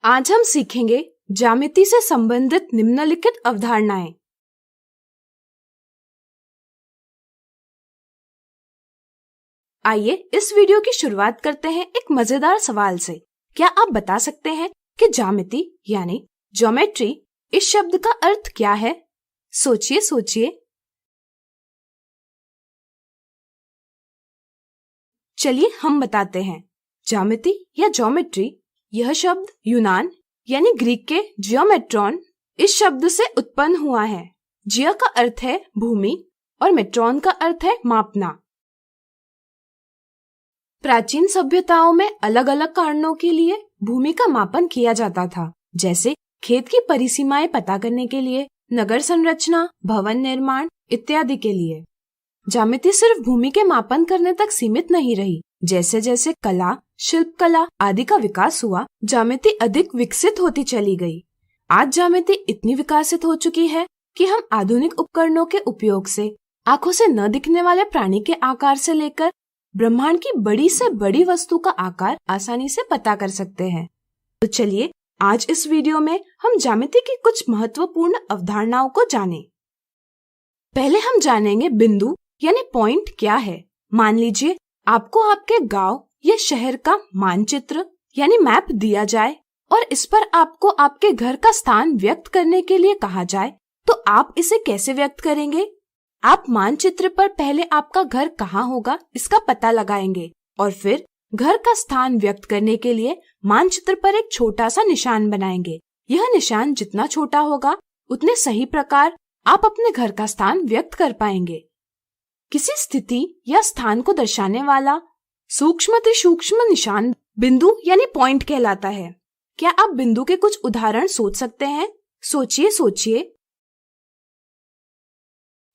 आज हम सीखेंगे ज्यामिति से संबंधित निम्नलिखित अवधारणाएं। आइए इस वीडियो की शुरुआत करते हैं एक मजेदार सवाल से। क्या आप बता सकते हैं कि ज्यामिति यानी ज्योमेट्री इस शब्द का अर्थ क्या है? सोचिए सोचिए। चलिए हम बताते हैं। ज्यामिति या ज्योमेट्री यह शब्द यूनान यानी ग्रीक के जियोमेट्रॉन इस शब्द से उत्पन्न हुआ है। जियो का अर्थ है भूमि और मेट्रॉन का अर्थ है मापना। प्राचीन सभ्यताओं में अलग अलग कारणों के लिए भूमि का मापन किया जाता था, जैसे खेत की परिसीमाएं पता करने के लिए, नगर संरचना, भवन निर्माण इत्यादि के लिए। ज्यामिति सिर्फ भूमि के मापन करने तक सीमित नहीं रही। जैसे जैसे कला, शिल्प कला आदि का विकास हुआ, ज्यामिति अधिक विकसित होती चली गई। आज ज्यामिति इतनी विकसित हो चुकी है कि हम आधुनिक उपकरणों के उपयोग से आंखों से न दिखने वाले प्राणी के आकार से लेकर ब्रह्मांड की बड़ी से बड़ी वस्तु का आकार आसानी से पता कर सकते हैं। तो चलिए आज इस वीडियो में हम ज्यामिति की कुछ महत्वपूर्ण अवधारणाओं को जानें। पहले हम जानेंगे बिंदु यानी पॉइंट क्या है। मान लीजिए आपको आपके गांव या शहर का मानचित्र यानी मैप दिया जाए और इस पर आपको आपके घर का स्थान व्यक्त करने के लिए कहा जाए, तो आप इसे कैसे व्यक्त करेंगे? आप मानचित्र पर पहले आपका घर कहाँ होगा इसका पता लगाएंगे और फिर घर का स्थान व्यक्त करने के लिए मानचित्र पर एक छोटा सा निशान बनाएंगे। यह निशान जितना छोटा होगा उतने सही प्रकार आप अपने घर का स्थान व्यक्त कर पाएंगे। किसी स्थिति या स्थान को दर्शाने वाला सूक्ष्म निशान बिंदु यानी पॉइंट कहलाता है। क्या आप बिंदु के कुछ उदाहरण सोच सकते हैं? सोचिए सोचिए।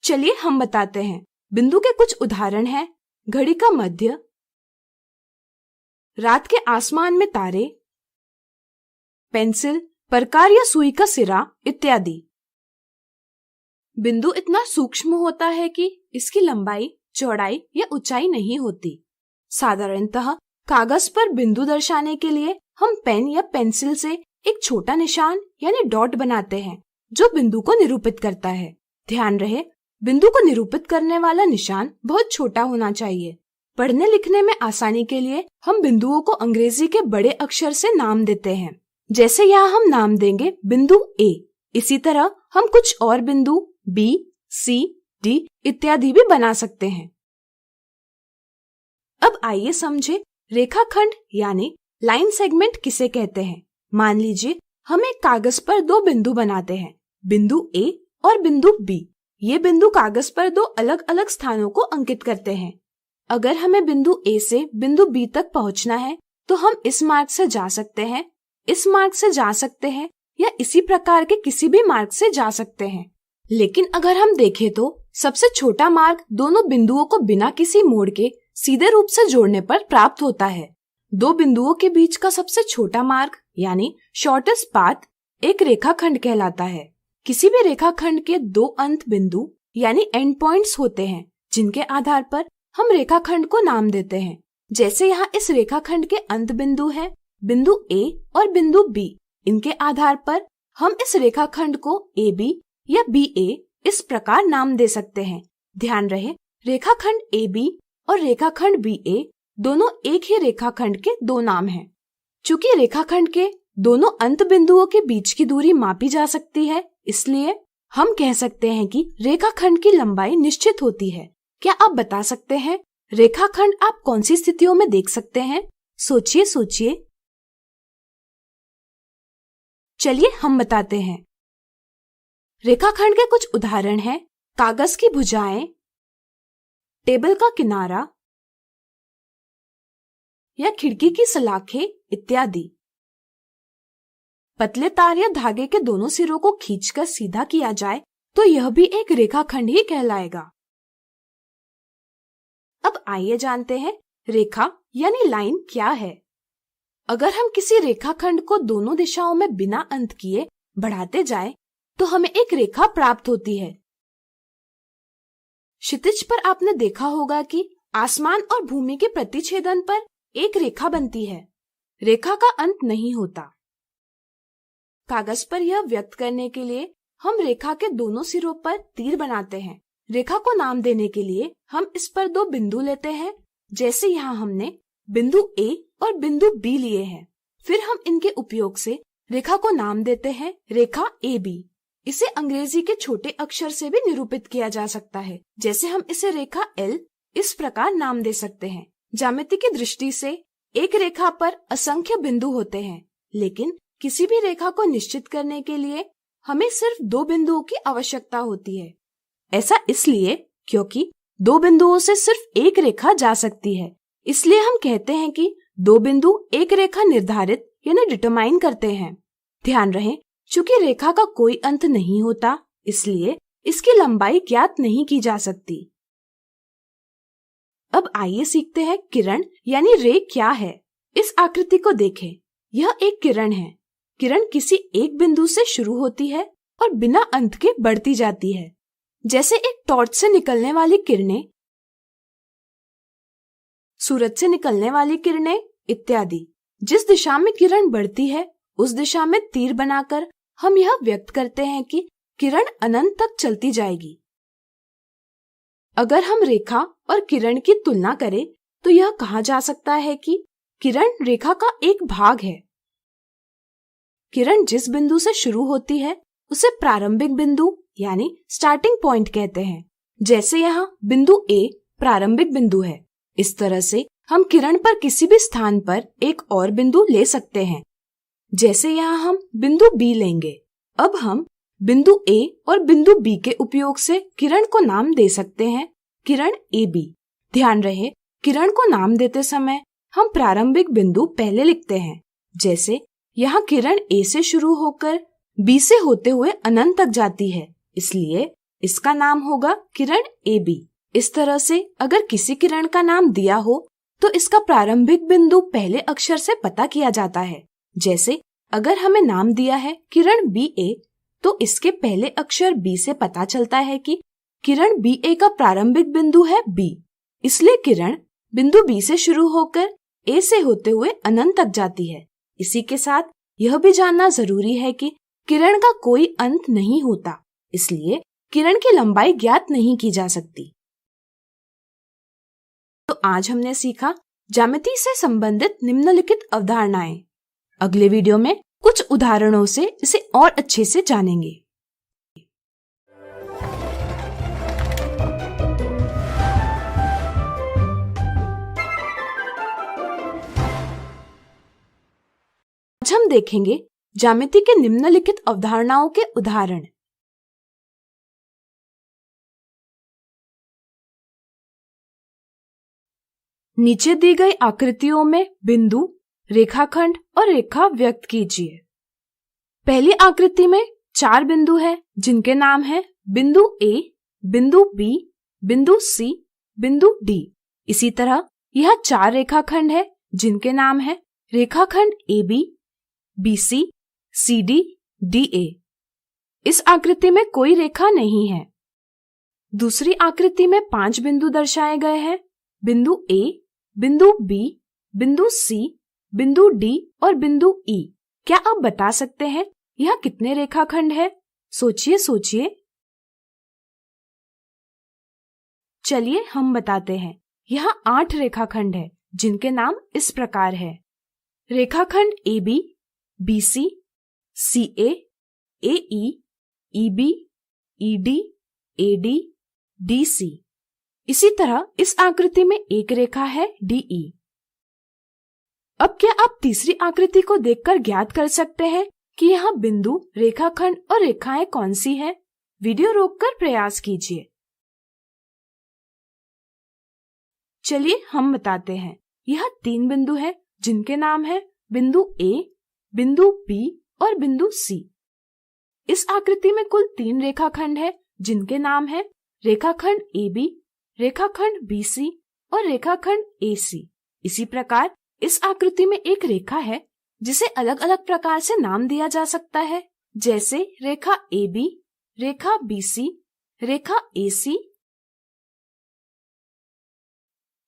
चलिए हम बताते हैं। बिंदु के कुछ उदाहरण हैं घड़ी का मध्य, रात के आसमान में तारे, पेंसिल, प्रकार या सुई का सिरा इत्यादि। बिंदु इतना सूक्ष्म होता है कि इसकी लंबाई, चौड़ाई या ऊंचाई नहीं होती। साधारणतः कागज पर बिंदु दर्शाने के लिए हम पेन या पेंसिल से एक छोटा निशान यानी डॉट बनाते हैं जो बिंदु को निरूपित करता है। ध्यान रहे, बिंदु को निरूपित करने वाला निशान बहुत छोटा होना चाहिए। पढ़ने लिखने में आसानी के लिए हम बिंदुओं को अंग्रेजी के बड़े अक्षर से नाम देते हैं। जैसे यहाँ हम नाम देंगे बिंदु A। इसी तरह हम कुछ और बिंदु B, C, D इत्यादि भी बना सकते हैं। अब आइए समझे रेखाखंड यानी लाइन सेगमेंट किसे कहते हैं। मान लीजिए हम एक कागज पर दो बिंदु बनाते हैं, बिंदु A और बिंदु B। ये बिंदु कागज पर दो अलग अलग स्थानों को अंकित करते हैं। अगर हमें बिंदु A से बिंदु B तक पहुंचना है तो हम इस मार्ग से जा सकते हैं, इस मार्ग से जा सकते हैं या इसी प्रकार के किसी भी मार्ग से जा सकते हैं। लेकिन अगर हम देखें तो सबसे छोटा मार्ग दोनों बिंदुओं को बिना किसी मोड़ के सीधे रूप से जोड़ने पर प्राप्त होता है। दो बिंदुओं के बीच का सबसे छोटा मार्ग यानी शॉर्टेस्ट पाथ एक रेखाखंड कहलाता है। किसी भी रेखाखंड के दो अंत बिंदु यानी एंड पॉइंट्स होते हैं जिनके आधार पर हम रेखाखंड को नाम देते हैं। जैसे यहाँ इस रेखाखंड के अंत बिंदु है बिंदु A और बिंदु B। इनके आधार पर हम इस रेखाखंड को AB या BA इस प्रकार नाम दे सकते हैं। ध्यान रहे, रेखाखंड AB और रेखाखंड BA दोनों एक ही रेखाखंड के दो नाम हैं। चूंकि रेखाखंड के दोनों अंत बिंदुओं के बीच की दूरी मापी जा सकती है, इसलिए हम कह सकते हैं कि रेखाखंड की लंबाई निश्चित होती है। क्या आप बता सकते हैं रेखाखंड आप कौन सी स्थितियों में देख सकते हैं? सोचिए सोचिए। चलिए हम बताते हैं। रेखाखंड के कुछ उदाहरण हैं कागज की भुजाएं, टेबल का किनारा या खिड़की की सलाखें इत्यादि। पतले तार या धागे के दोनों सिरों को खींचकर सीधा किया जाए तो यह भी एक रेखाखंड ही कहलाएगा। अब आइए जानते हैं रेखा यानी लाइन क्या है। अगर हम किसी रेखाखंड को दोनों दिशाओं में बिना अंत किए बढ़ाते जाएं, तो हमें एक रेखा प्राप्त होती है। क्षितिज पर आपने देखा होगा कि आसमान और भूमि के प्रतिच्छेदन पर एक रेखा बनती है। रेखा का अंत नहीं होता। कागज पर यह व्यक्त करने के लिए हम रेखा के दोनों सिरों पर तीर बनाते हैं। रेखा को नाम देने के लिए हम इस पर 2 बिंदु लेते हैं, जैसे यहाँ हमने बिंदु A और बिंदु B लिए हैं। फिर हम इनके उपयोग से रेखा को नाम देते हैं रेखा AB। इसे अंग्रेजी के छोटे अक्षर से भी निरूपित किया जा सकता है, जैसे हम इसे रेखा L इस प्रकार नाम दे सकते हैं। ज्यामिति की दृष्टि से एक रेखा पर असंख्य बिंदु होते हैं, लेकिन किसी भी रेखा को निश्चित करने के लिए हमें सिर्फ 2 बिंदुओं की आवश्यकता होती है। ऐसा इसलिए क्योंकि 2 बिंदुओं से सिर्फ एक रेखा जा सकती है, इसलिए हम कहते हैं कि 2 बिंदु एक रेखा निर्धारित यानी डिटरमाइन करते हैं। ध्यान रहे, चूंकि रेखा का कोई अंत नहीं होता, इसलिए इसकी लंबाई ज्ञात नहीं की जा सकती। अब आइए सीखते हैं किरण यानी रे क्या है। इस आकृति को देखें, यह एक किरण है। किरण किसी एक बिंदु से शुरू होती है और बिना अंत के बढ़ती जाती है, जैसे एक टॉर्च से निकलने वाली किरणें, सूरज से निकलने वाली किरणें इत्यादि। जिस दिशा में किरण बढ़ती है उस दिशा में तीर बनाकर हम यह व्यक्त करते हैं कि किरण अनंत तक चलती जाएगी। अगर हम रेखा और किरण की तुलना करें तो यह कहा जा सकता है कि किरण रेखा का एक भाग है। किरण जिस बिंदु से शुरू होती है उसे प्रारंभिक बिंदु यानी स्टार्टिंग पॉइंट कहते हैं। जैसे यहाँ बिंदु A प्रारंभिक बिंदु है, इस तरह से हम किरण पर किसी भी स्थान पर एक और बिंदु ले सकते हैं। जैसे यहाँ हम बिंदु B लेंगे। अब हम बिंदु A और बिंदु B के उपयोग से किरण को नाम दे सकते हैं किरण AB। ध्यान रहे, किरण को नाम देते समय हम प्रारंभिक बिंदु पहले लिखते हैं। जैसे यहाँ किरण A से शुरू होकर B से होते हुए अनंत तक जाती है, इसलिए इसका नाम होगा किरण AB। इस तरह से अगर किसी किरण का नाम दिया हो तो इसका प्रारंभिक बिंदु पहले अक्षर से पता किया जाता है। जैसे अगर हमें नाम दिया है किरण BA तो इसके पहले अक्षर B से पता चलता है कि किरण BA का प्रारंभिक बिंदु है B, इसलिए किरण बिंदु B से शुरू होकर A से होते हुए अनंत तक जाती है। इसी के साथ यह भी जानना जरूरी है कि किरण का कोई अंत नहीं होता, इसलिए किरण की लंबाई ज्ञात नहीं की जा सकती। तो आज हमने सीखा ज्यामिति से संबंधित निम्नलिखित अवधारणाएं। अगले वीडियो में कुछ उदाहरणों से इसे और अच्छे से जानेंगे। आज हम देखेंगे ज्यामिति के निम्नलिखित अवधारणाओं के उदाहरण। नीचे दी गई आकृतियों में बिंदु, रेखाखंड और रेखा व्यक्त कीजिए। पहली आकृति में 4 बिंदु हैं, जिनके नाम हैं बिंदु A, बिंदु B, बिंदु C, बिंदु D। इसी तरह यह 4 रेखाखंड है, जिनके नाम हैं रेखाखंड AB, BC, CD, DA। इस आकृति में कोई रेखा नहीं है। दूसरी आकृति में 5 बिंदु दर्शाए गए हैं, बिंदु A, बिंदु B, बिंदु C, बिंदु D और बिंदु E। क्या आप बता सकते हैं यह कितने रेखाखंड है? सोचिए सोचिए। चलिए हम बताते हैं। यहाँ 8 रेखाखंड है, जिनके नाम इस प्रकार है। रेखाखंड AB, BC, CA, AE, EB, ED, AD, DC। इसी तरह इस आकृति में एक रेखा है DE। अब क्या आप तीसरी आकृति को देखकर ज्ञात कर सकते हैं कि यहाँ बिंदु, रेखाखंड और रेखाएं कौन सी हैं? वीडियो रोककर प्रयास कीजिए। चलिए हम बताते हैं। यह 3 बिंदु हैं, जिनके नाम है बिंदु A, बिंदु B और बिंदु C। इस आकृति में कुल 3 रेखाखंड है, जिनके नाम है रेखाखंड AB, रेखाखंड BC और रेखाखंड AC। इसी प्रकार इस आकृति में एक रेखा है, जिसे अलग अलग प्रकार से नाम दिया जा सकता है, जैसे रेखा AB, रेखा BC, रेखा AC।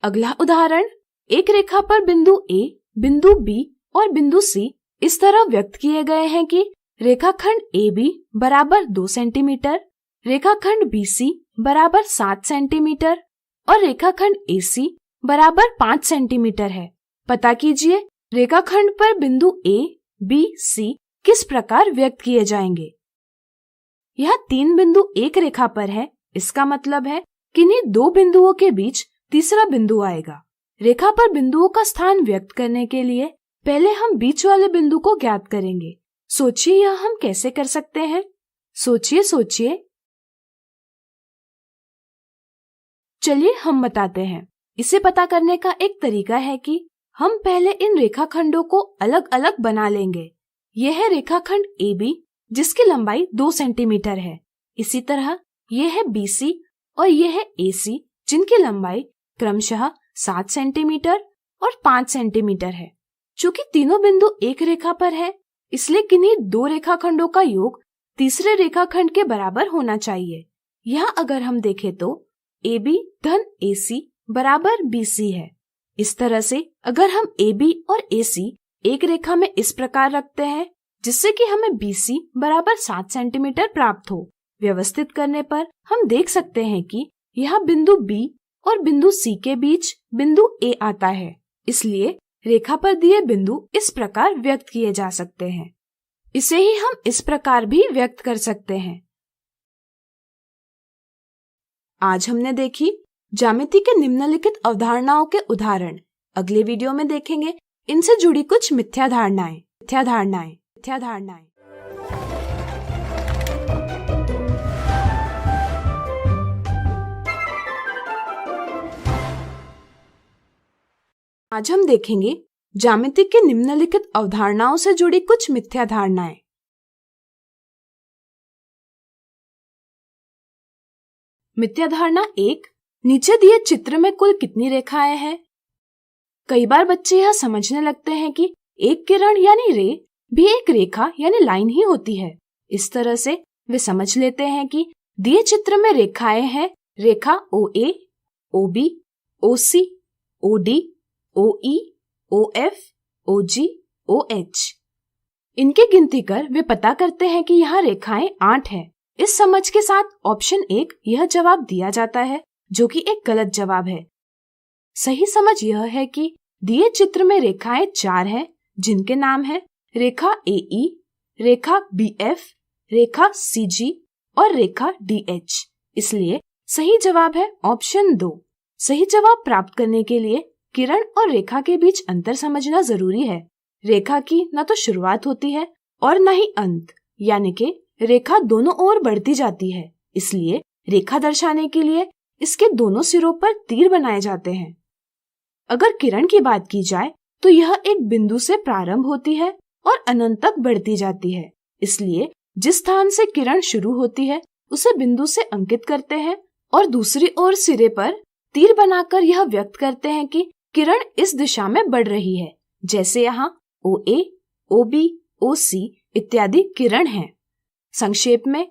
अगला उदाहरण, एक रेखा पर बिंदु A, बिंदु B और बिंदु C इस तरह व्यक्त किए गए हैं कि रेखाखंड AB बराबर 2 सेंटीमीटर, रेखाखंड BC बराबर 7 सेंटीमीटर और रेखाखंड AC बराबर 5 सेंटीमीटर है। पता कीजिए रेखाखंड पर बिंदु A, B, C किस प्रकार व्यक्त किए जाएंगे। यह 3 बिंदु एक रेखा पर है, इसका मतलब है कि इन्हीं 2 बिंदुओं के बीच तीसरा बिंदु आएगा। रेखा पर बिंदुओं का स्थान व्यक्त करने के लिए पहले हम बीच वाले बिंदु को ज्ञात करेंगे। सोचिए यह हम कैसे कर सकते हैं? सोचिए। चलिए हम बताते हैं। इसे पता करने का एक तरीका है कि हम पहले इन रेखाखंडों को अलग अलग बना लेंगे। यह है रेखाखंड AB जिसकी लंबाई 2 सेंटीमीटर है। इसी तरह यह है BC और यह है AC जिनकी लंबाई क्रमशः 7 सेंटीमीटर और 5 सेंटीमीटर है। चूंकि तीनों बिंदु एक रेखा पर है, इसलिए किन्हीं 2 रेखाखंडों का योग तीसरे रेखाखंड के बराबर होना चाहिए। यहाँ अगर हम देखें तो AB धन AC बराबर BC है। इस तरह से अगर हम AB और AC एक रेखा में इस प्रकार रखते हैं जिससे कि हमें BC बराबर 7 सेंटीमीटर प्राप्त हो, व्यवस्थित करने पर हम देख सकते हैं कि यहाँ बिंदु B और बिंदु C के बीच बिंदु A आता है। इसलिए रेखा पर दिए बिंदु इस प्रकार व्यक्त किए जा सकते हैं। इसे ही हम इस प्रकार भी व्यक्त कर सकते हैं। आज हमने देखी ज्यामिति के निम्नलिखित अवधारणाओं के उदाहरण। अगले वीडियो में देखेंगे इनसे जुड़ी कुछ मिथ्या धारणाएं। आज हम देखेंगे ज्यामिति के निम्नलिखित अवधारणाओं से जुड़ी कुछ मिथ्या धारणाएं। मिथ्या धारणा 1, नीचे दिए चित्र में कुल कितनी रेखाएं हैं? कई बार बच्चे यह समझने लगते हैं कि एक किरण यानी रे भी एक रेखा यानी लाइन ही होती है। इस तरह से वे समझ लेते हैं कि दिए चित्र में रेखाएं हैं रेखा OA, OB, OC, OD, OE, OF, OG, OH। इनकी गिनती कर वे पता करते हैं कि यहाँ रेखाएं 8 हैं। इस समझ के साथ ऑप्शन 1 यह जवाब दिया जाता है, जो कि एक गलत जवाब है। सही समझ यह है कि दिए चित्र में रेखाएं 4 हैं, जिनके नाम है रेखा AE, रेखा BF, रेखा CG और रेखा DH। इसलिए सही जवाब है ऑप्शन 2। सही जवाब प्राप्त करने के लिए किरण और रेखा के बीच अंतर समझना जरूरी है। रेखा की न तो शुरुआत होती है और न ही अंत, यानी कि रेखा दोनों ओर बढ़ती जाती है। इसलिए रेखा दर्शाने के लिए इसके दोनों सिरों पर तीर बनाए जाते हैं। अगर किरण की बात की जाए तो यह एक बिंदु से प्रारंभ होती है और अनंत तक बढ़ती जाती है। इसलिए जिस स्थान से किरण शुरू होती है उसे बिंदु से अंकित करते हैं और दूसरी ओर सिरे पर तीर बनाकर यह व्यक्त करते हैं कि किरण इस दिशा में बढ़ रही है। जैसे यहाँ OA, OB, OC इत्यादि किरण हैं। संक्षेप में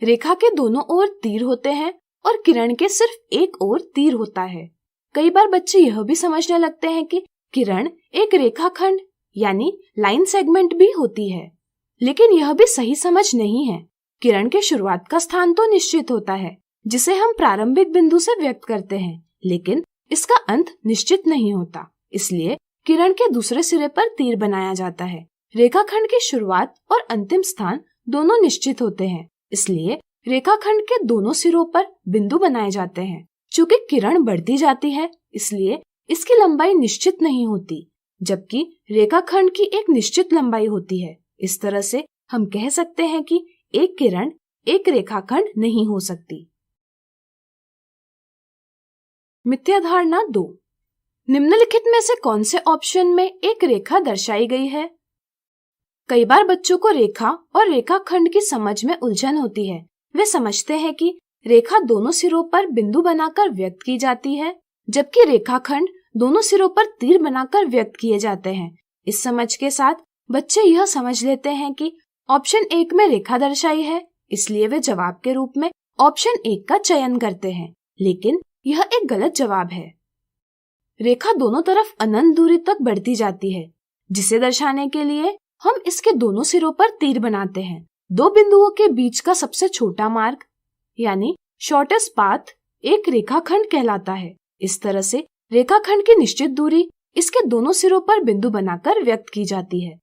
रेखा के दोनों ओर तीर होते हैं और किरण के सिर्फ एक ओर तीर होता है। कई बार बच्चे यह भी समझने लगते हैं कि किरण एक रेखाखंड यानी लाइन सेगमेंट भी होती है, लेकिन यह भी सही समझ नहीं है। किरण के शुरुआत का स्थान तो निश्चित होता है, जिसे हम प्रारंभिक बिंदु से व्यक्त करते हैं, लेकिन इसका अंत निश्चित नहीं होता। इसलिए किरण के दूसरे सिरे पर तीर बनाया जाता है। रेखाखंड की शुरुआत और अंतिम स्थान दोनों निश्चित होते हैं, इसलिए रेखाखंड के दोनों सिरों पर बिंदु बनाए जाते हैं। चूंकि किरण बढ़ती जाती है, इसलिए इसकी लंबाई निश्चित नहीं होती, जबकि रेखाखंड की एक निश्चित लंबाई होती है। इस तरह से हम कह सकते हैं कि एक किरण एक रेखाखंड नहीं हो सकती। मिथ्या धारणा 2, निम्नलिखित में से कौन से ऑप्शन में एक रेखा दर्शाई गई है? कई बार बच्चों को रेखा और रेखाखंड की समझ में उलझन होती है। वे समझते हैं कि रेखा दोनों सिरों पर बिंदु बनाकर व्यक्त की जाती है, जबकि रेखाखंड दोनों सिरों पर तीर बनाकर व्यक्त किए जाते हैं। इस समझ के साथ बच्चे यह समझ लेते हैं कि ऑप्शन 1 में रेखा दर्शाई है, इसलिए वे जवाब के रूप में ऑप्शन 1 का चयन करते हैं, लेकिन यह एक गलत जवाब है। रेखा दोनों तरफ अनंत दूरी तक बढ़ती जाती है, जिसे दर्शाने के लिए हम इसके दोनों सिरों पर तीर बनाते हैं। दो बिंदुओं के बीच का सबसे छोटा मार्ग यानी शॉर्टेस्ट पाथ एक रेखाखंड कहलाता है। इस तरह से रेखाखंड की निश्चित दूरी इसके दोनों सिरों पर बिंदु बनाकर व्यक्त की जाती है।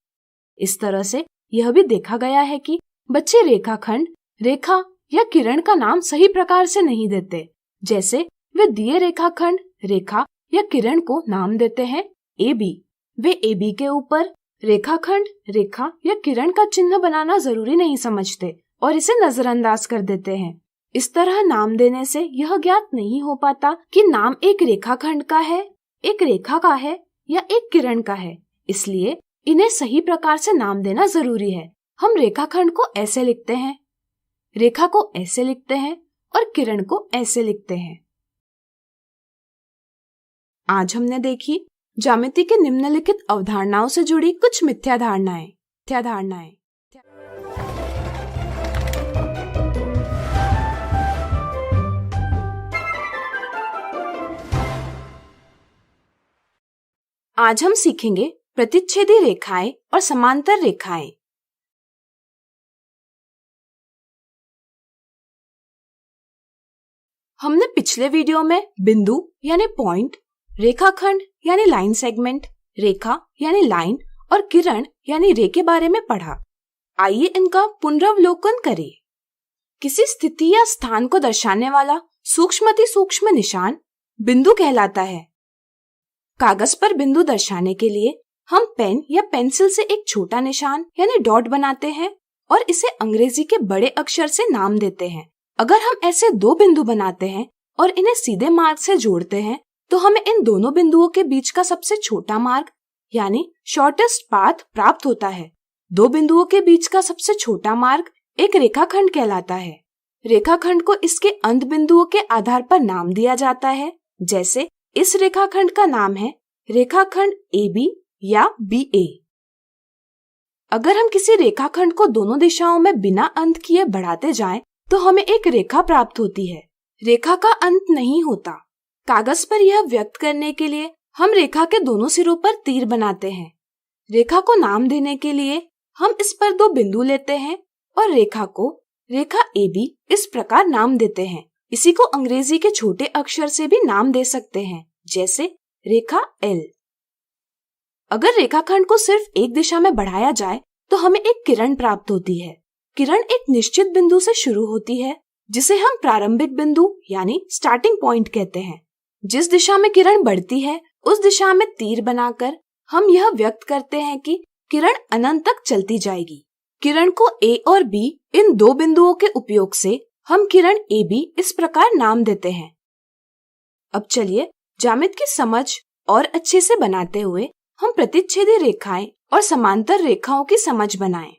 इस तरह से यह भी देखा गया है कि बच्चे रेखाखंड, रेखा या किरण का नाम सही प्रकार से नहीं देते। जैसे वे दिए रेखाखंड, रेखा या किरण को नाम देते हैं AB। वे AB के ऊपर रेखाखंड, रेखा या किरण का चिन्ह बनाना जरूरी नहीं समझते और इसे नजरअंदाज कर देते हैं। इस तरह नाम देने से यह ज्ञात नहीं हो पाता कि नाम एक रेखाखंड का है, एक रेखा का है या एक किरण का है। इसलिए इन्हें सही प्रकार से नाम देना जरूरी है। हम रेखाखंड को ऐसे लिखते हैं, रेखा को ऐसे लिखते हैं और किरण को ऐसे लिखते हैं। आज हमने देखी ज्यामिति के निम्नलिखित अवधारणाओं से जुड़ी कुछ मिथ्या धारणाएं। आज हम सीखेंगे प्रतिच्छेदी रेखाएं और समांतर रेखाएं। हमने पिछले वीडियो में बिंदु यानी पॉइंट, रेखाखंड यानी लाइन सेगमेंट, रेखा यानी लाइन और किरण यानी रे के बारे में पढ़ा। आइए इनका पुनरावलोकन करें। किसी स्थिति या स्थान को दर्शाने वाला सूक्ष्माति सूक्ष्म निशान बिंदु कहलाता है। कागज पर बिंदु दर्शाने के लिए हम पेन या पेंसिल से एक छोटा निशान यानी डॉट बनाते हैं और इसे अंग्रेजी के बड़े अक्षर से नाम देते हैं। अगर हम ऐसे दो बिंदु बनाते हैं और इन्हें सीधे मार्ग से जोड़ते हैं तो हमें इन दोनों बिंदुओं के बीच का सबसे छोटा मार्ग यानी शॉर्टेस्ट पाथ प्राप्त होता है। दो बिंदुओं के बीच का सबसे छोटा मार्ग एक रेखाखंड कहलाता है। रेखाखंड को इसके अंत बिंदुओं के आधार पर नाम दिया जाता है। जैसे इस रेखाखंड का नाम है रेखाखंड AB या BA। अगर हम किसी रेखाखंड को दोनों दिशाओं में बिना अंत किए बढ़ाते जाएं, तो हमें एक रेखा प्राप्त होती है। रेखा का अंत नहीं होता। कागज पर यह व्यक्त करने के लिए हम रेखा के दोनों सिरों पर तीर बनाते हैं। रेखा को नाम देने के लिए हम इस पर दो बिंदु लेते हैं और रेखा को रेखा AB इस प्रकार नाम देते हैं। इसी को अंग्रेजी के छोटे अक्षर से भी नाम दे सकते हैं, जैसे रेखा L। अगर रेखाखंड को सिर्फ एक दिशा में बढ़ाया जाए तो हमें एक किरण प्राप्त होती है। किरण एक निश्चित बिंदु से शुरू होती है जिसे हम प्रारंभिक बिंदु यानी स्टार्टिंग पॉइंट कहते हैं। जिस दिशा में किरण बढ़ती है उस दिशा में तीर बनाकर हम यह व्यक्त करते हैं कि किरण अनंत तक चलती जाएगी। किरण को A और B इन दो बिंदुओं के उपयोग से हम किरण AB इस प्रकार नाम देते हैं। अब चलिए ज्यामिति की समझ और अच्छे से बनाते हुए हम प्रतिच्छेदी रेखाएं और समांतर रेखाओं की समझ बनाएं।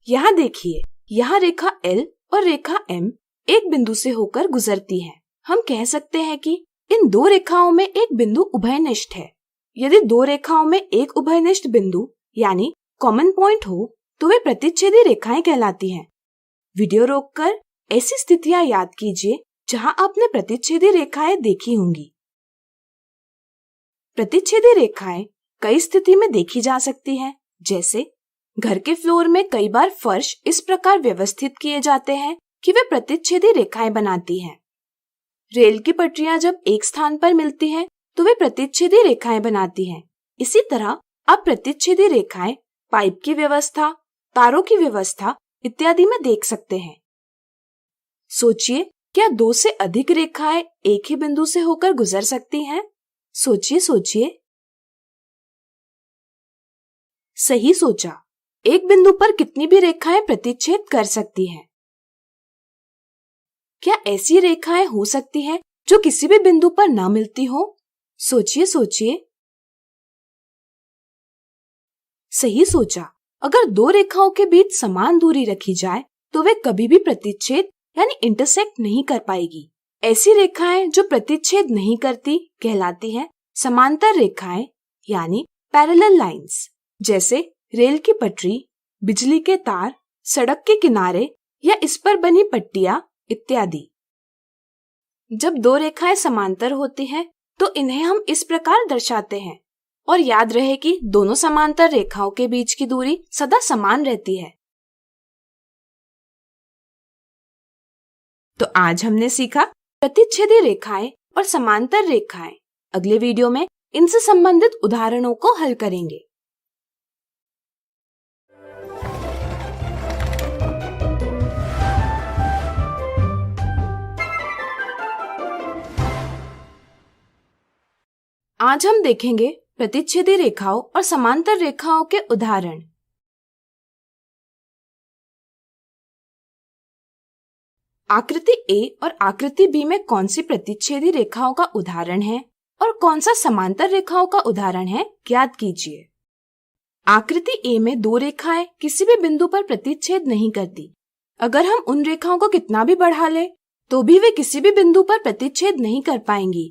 यहाँ देखिए, यहाँ रेखा L और रेखा M एक बिंदु से होकर गुजरती है। हम कह सकते हैं कि इन दो रेखाओं में एक बिंदु उभयनिष्ठ है। यदि दो रेखाओं में एक उभयनिष्ठ बिंदु यानी कॉमन पॉइंट हो तो वे प्रतिच्छेदी रेखाएं कहलाती हैं। वीडियो रोककर ऐसी स्थितियां याद कीजिए जहां आपने प्रतिच्छेदी रेखाएं देखी होंगी। प्रतिच्छेदी रेखाएं कई स्थिति में देखी जा सकती हैं। जैसे घर के फ्लोर में कई बार फर्श इस प्रकार व्यवस्थित किए जाते हैं कि वे प्रतिच्छेदी रेखाएं बनाती हैं। रेल की पटरियां जब एक स्थान पर मिलती हैं तो वे प्रतिच्छेदी रेखाएं बनाती हैं। इसी तरह आप प्रतिच्छेदी रेखाएं पाइप की व्यवस्था, तारों की व्यवस्था इत्यादि में देख सकते हैं। सोचिए, क्या दो से अधिक रेखाएं एक ही बिंदु से होकर गुजर सकती हैं? सोचिए। सही सोचा। एक बिंदु पर कितनी भी रेखाएं प्रतिच्छेद कर सकती हैं? क्या ऐसी रेखाएं हो सकती हैं जो किसी भी बिंदु पर न मिलती हो? सोचिए। सही सोचा। अगर दो रेखाओं के बीच समान दूरी रखी जाए तो वे कभी भी प्रतिच्छेद यानी इंटरसेक्ट नहीं कर पाएगी। ऐसी रेखाएं जो प्रतिच्छेद नहीं करती कहलाती हैं समांतर रेखाएं यानी पैरेलल लाइंस। जैसे रेल की पटरी, बिजली के तार, सड़क के किनारे या इस पर बनी पट्टियां इत्यादि। जब दो रेखाएं समांतर होती हैं तो इन्हें हम इस प्रकार दर्शाते हैं और याद रहे कि दोनों समांतर रेखाओं के बीच की दूरी सदा समान रहती है। तो आज हमने सीखा प्रतिच्छेदी रेखाएं और समांतर रेखाएं। अगले वीडियो में इनसे संबंधित उदाहरणों को हल करेंगे। आज हम देखेंगे प्रतिच्छेदी रेखाओं और समांतर रेखाओं के उदाहरण। आकृति ए और आकृति बी में कौन सी प्रतिच्छेदी रेखाओं का उदाहरण है और कौन सा समांतर रेखाओं का उदाहरण है, ज्ञात कीजिए। आकृति ए में दो रेखाएं किसी भी बिंदु पर प्रतिच्छेद नहीं करती। अगर हम उन रेखाओं को कितना भी बढ़ा ले तो भी वे किसी भी बिंदु पर प्रतिच्छेद नहीं कर पाएंगी।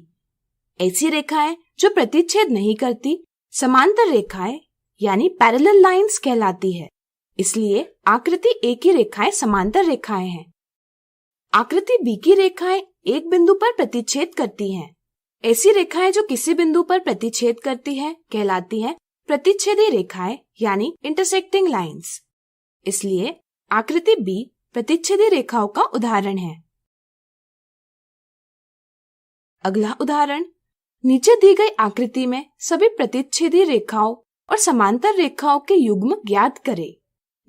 ऐसी रेखाएं जो प्रतिच्छेद नहीं करती समांतर रेखाएं यानी पैरेलल लाइंस कहलाती है। इसलिए आकृति ए की रेखाएं समांतर रेखाएं हैं। आकृति बी की रेखाएं एक बिंदु पर प्रतिच्छेद करती हैं। ऐसी रेखाएं जो किसी बिंदु पर प्रतिच्छेद करती हैं कहलाती हैं प्रतिच्छेदी रेखाएं यानी इंटरसेक्टिंग लाइंस। इसलिए आकृति बी प्रतिच्छेदी रेखाओं का उदाहरण है। अगला उदाहरण, नीचे दी गई आकृति में सभी प्रतिच्छेदी रेखाओं और समांतर रेखाओं के युग्म ज्ञात करें।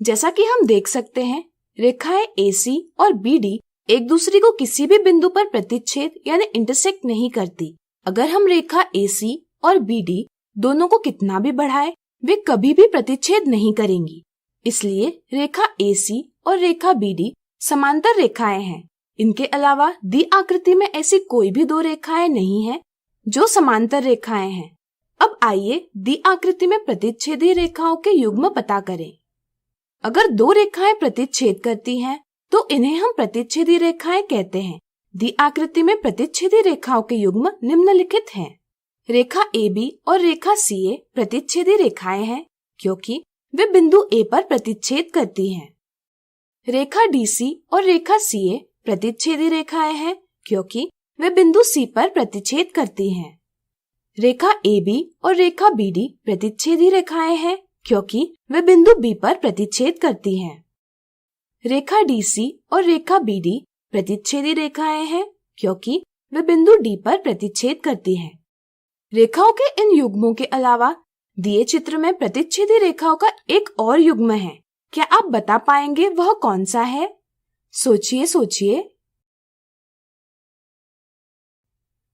जैसा कि हम देख सकते हैं, रेखाएं AC और BD एक दूसरे को किसी भी बिंदु पर प्रतिच्छेद यानी इंटरसेक्ट नहीं करती। अगर हम रेखा AC और BD दोनों को कितना भी बढ़ाएं, वे कभी भी प्रतिच्छेद नहीं करेंगी। इसलिए रेखा AC और रेखा BD समांतर रेखाएं हैं। इनके अलावा दी आकृति में ऐसी कोई भी दो रेखाएं नहीं है जो समांतर रेखाएं हैं। अब आइए दी आकृति में प्रतिच्छेदी रेखाओं के युग्म पता करें। अगर दो रेखाएं प्रतिच्छेद करती हैं, तो इन्हें हम प्रतिच्छेदी रेखाएं कहते हैं। दी आकृति में प्रतिच्छेदी रेखाओं के युग्म निम्नलिखित हैं। रेखा AB और रेखा CA प्रतिच्छेदी रेखाएं हैं क्योंकि वे बिंदु A पर प्रतिच्छेद करती हैं। रेखा DC और रेखा CA प्रतिच्छेदी रेखाएं हैं क्योंकि वे बिंदु C पर प्रतिच्छेद करती हैं। रेखा AB और रेखा BD प्रतिच्छेदी रेखाएं हैं क्योंकि वे बिंदु B पर प्रतिच्छेद करती हैं। रेखा DC और रेखा BD प्रतिच्छेदी रेखाएं हैं क्योंकि वे बिंदु D पर प्रतिच्छेद करती हैं। रेखाओं के इन युग्मों के अलावा दिए चित्र में प्रतिच्छेदी रेखाओं का एक और युग्म है। क्या आप बता पाएंगे वह कौन सा है? सोचिए।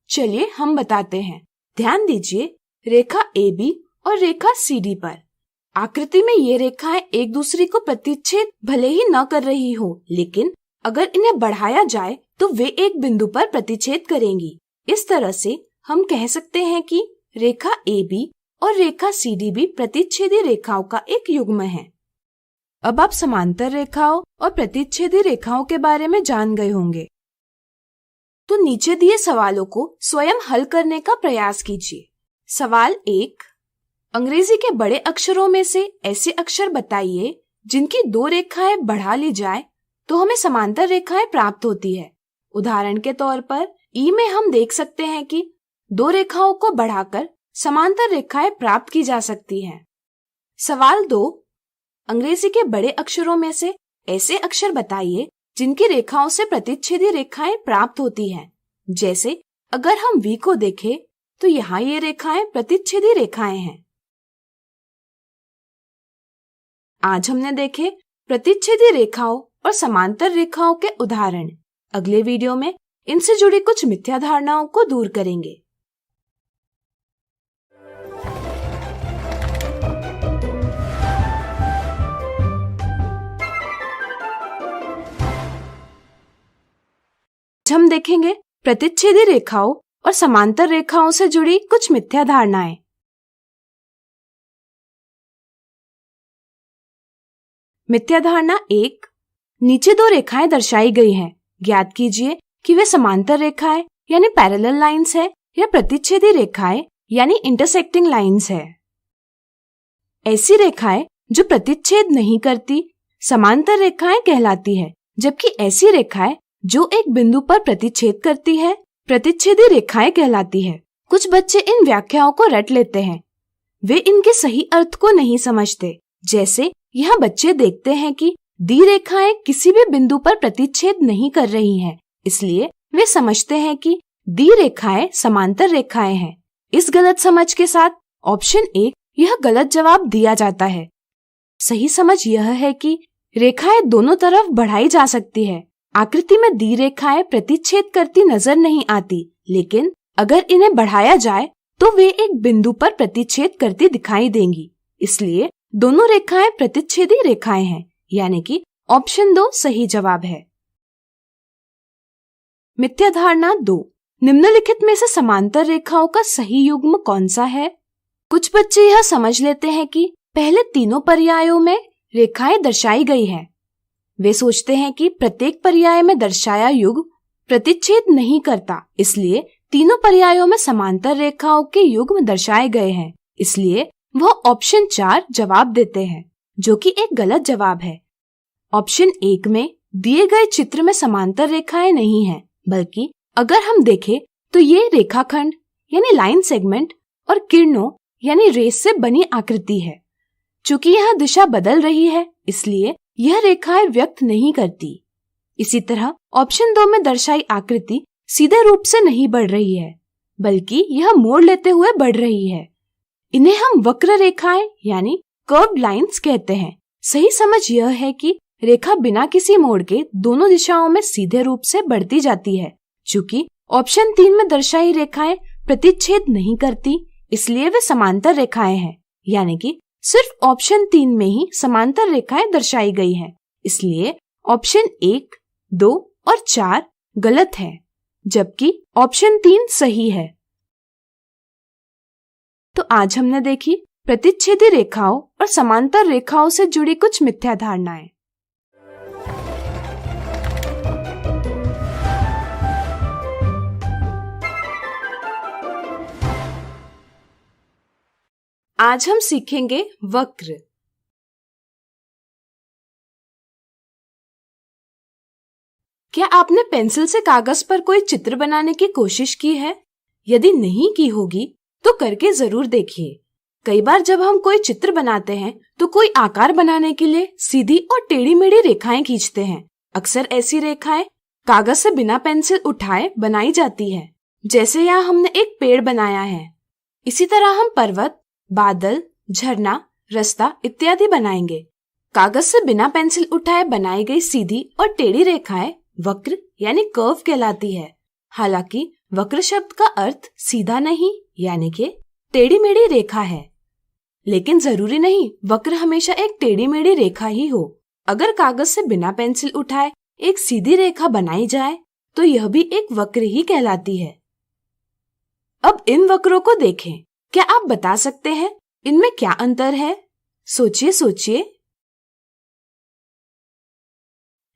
चलिए हम बताते हैं। ध्यान दीजिए रेखा AB और रेखा CD पर। आकृति में ये रेखाएं एक दूसरे को प्रतिच्छेद भले ही न कर रही हो, लेकिन अगर इन्हें बढ़ाया जाए तो वे एक बिंदु पर प्रतिच्छेद करेंगी। इस तरह से हम कह सकते हैं कि रेखा AB और रेखा CD भी प्रतिच्छेदी रेखाओं का एक युग्म है। अब आप समांतर रेखाओं और प्रतिच्छेदी रेखाओं के बारे में जान गए होंगे। तो नीचे दिए सवालों को स्वयं हल करने का प्रयास कीजिए। सवाल 1, अंग्रेजी के बड़े अक्षरों में से ऐसे अक्षर बताइए जिनकी दो रेखाएं बढ़ा ली जाए तो हमें समांतर रेखाएं प्राप्त होती है। उदाहरण के तौर पर ई में हम देख सकते हैं कि दो रेखाओं को बढ़ाकर समांतर रेखाएं प्राप्त की जा सकती हैं। सवाल 2, अंग्रेजी के बड़े अक्षरों में से ऐसे अक्षर बताइए जिनकी रेखाओं से प्रतिच्छेदी रेखाएं प्राप्त होती हैं। जैसे अगर हम V को देखें तो यहाँ ये रेखाएं प्रतिच्छेदी रेखाएं हैं। आज हमने देखे प्रतिच्छेदी रेखाओं और समांतर रेखाओं के उदाहरण। अगले वीडियो में इनसे जुड़ी कुछ मिथ्या धारणाओं को दूर करेंगे। हम देखेंगे प्रतिच्छेदी रेखाओं और समांतर रेखाओं से जुड़ी कुछ मिथ्या धारणाएं। मिथ्या धारणा 1, नीचे दो रेखाएं दर्शाई गई हैं। ज्ञात कीजिए कि वे समांतर रेखाएं यानी पैरेलल लाइंस है या प्रतिच्छेदी रेखाएं यानी इंटरसेक्टिंग लाइंस है। ऐसी रेखाएं जो प्रतिच्छेद नहीं करती समांतर रेखाएं कहलाती है, जबकि ऐसी रेखाएं जो एक बिंदु पर प्रतिच्छेद करती है प्रतिच्छेदी रेखाएं कहलाती है। कुछ बच्चे इन व्याख्याओं को रट लेते हैं। वे इनके सही अर्थ को नहीं समझते। जैसे यहाँ बच्चे देखते हैं कि दी रेखाएं किसी भी बिंदु पर प्रतिच्छेद नहीं कर रही हैं, इसलिए वे समझते हैं कि दी रेखाएं समांतर रेखाएं हैं। इस गलत समझ के साथ ऑप्शन 1 यह गलत जवाब दिया जाता है। सही समझ यह है कि रेखाएं दोनों तरफ बढ़ाई जा सकती है। आकृति में दी रेखाएं प्रतिच्छेद करती नजर नहीं आती, लेकिन अगर इन्हें बढ़ाया जाए तो वे एक बिंदु पर प्रतिच्छेद करती दिखाई देंगी। इसलिए दोनों रेखाएं प्रतिच्छेदी रेखाएं हैं, यानी कि ऑप्शन 2 सही जवाब है। मिथ्या धारणा 2, निम्नलिखित में से समांतर रेखाओं का सही युग्म कौन सा है? कुछ बच्चे यह समझ लेते हैं कि पहले तीनों पर्यायों में रेखाएं दर्शाई गई हैं। वे सोचते हैं कि प्रत्येक पर्याय में दर्शाया युग्म प्रतिच्छेद नहीं करता, इसलिए तीनों पर्यायों में समांतर रेखाओं के युग्म दर्शाए गए हैं। इसलिए वह ऑप्शन 4 जवाब देते हैं, जो कि एक गलत जवाब है। ऑप्शन 1 में दिए गए चित्र में समांतर रेखाएं नहीं हैं, बल्कि अगर हम देखें तो ये रेखाखंड यानी लाइन सेगमेंट और किरणों यानी रेस से बनी आकृति है। चूंकि यह दिशा बदल रही है, इसलिए यह रेखाएं व्यक्त नहीं करती। इसी तरह ऑप्शन 2 में दर्शाई आकृति सीधे रूप से नहीं बढ़ रही है, बल्कि यह मोड़ लेते हुए बढ़ रही है। इन्हें हम वक्र रेखाएं यानी कर्व्ड लाइंस कहते हैं। सही समझ यह है कि रेखा बिना किसी मोड़ के दोनों दिशाओं में सीधे रूप से बढ़ती जाती है। चूंकि ऑप्शन 3 में दर्शाई रेखाएं प्रतिच्छेद नहीं करती, इसलिए वे समांतर रेखाएं हैं, यानी कि सिर्फ ऑप्शन 3 में ही समांतर रेखाएं दर्शाई गई हैं। इसलिए ऑप्शन 1, 2 और 4 गलत है, जबकि ऑप्शन 3 सही है। तो आज हमने देखी प्रतिच्छेदी रेखाओं और समांतर रेखाओं से जुड़ी कुछ मिथ्या धारणाएं। आज हम सीखेंगे वक्र। क्या आपने पेंसिल से कागज पर कोई चित्र बनाने की कोशिश की है? यदि नहीं की होगी तो करके जरूर देखिए। कई बार जब हम कोई चित्र बनाते हैं तो कोई आकार बनाने के लिए सीधी और टेढ़ी मेढ़ी रेखाएं खींचते हैं। अक्सर ऐसी रेखाएं कागज से बिना पेंसिल उठाए बनाई जाती है। जैसे यहाँ हमने एक पेड़ बनाया है, इसी तरह हम पर्वत, बादल, झरना, रास्ता इत्यादि बनाएंगे। कागज से बिना पेंसिल उठाए बनाई गई सीधी और टेढ़ी रेखाएं वक्र यानी कर्व कहलाती है। हालांकि वक्र शब्द का अर्थ सीधा नहीं यानी कि टेढ़ी मेढ़ी रेखा है, लेकिन जरूरी नहीं वक्र हमेशा एक टेढ़ी मेढ़ी रेखा ही हो। अगर कागज से बिना पेंसिल उठाए एक सीधी रेखा बनाई जाए तो यह भी एक वक्र ही कहलाती है। अब इन वक्रों को देखें। क्या आप बता सकते हैं इनमें क्या अंतर है? सोचिए सोचिए।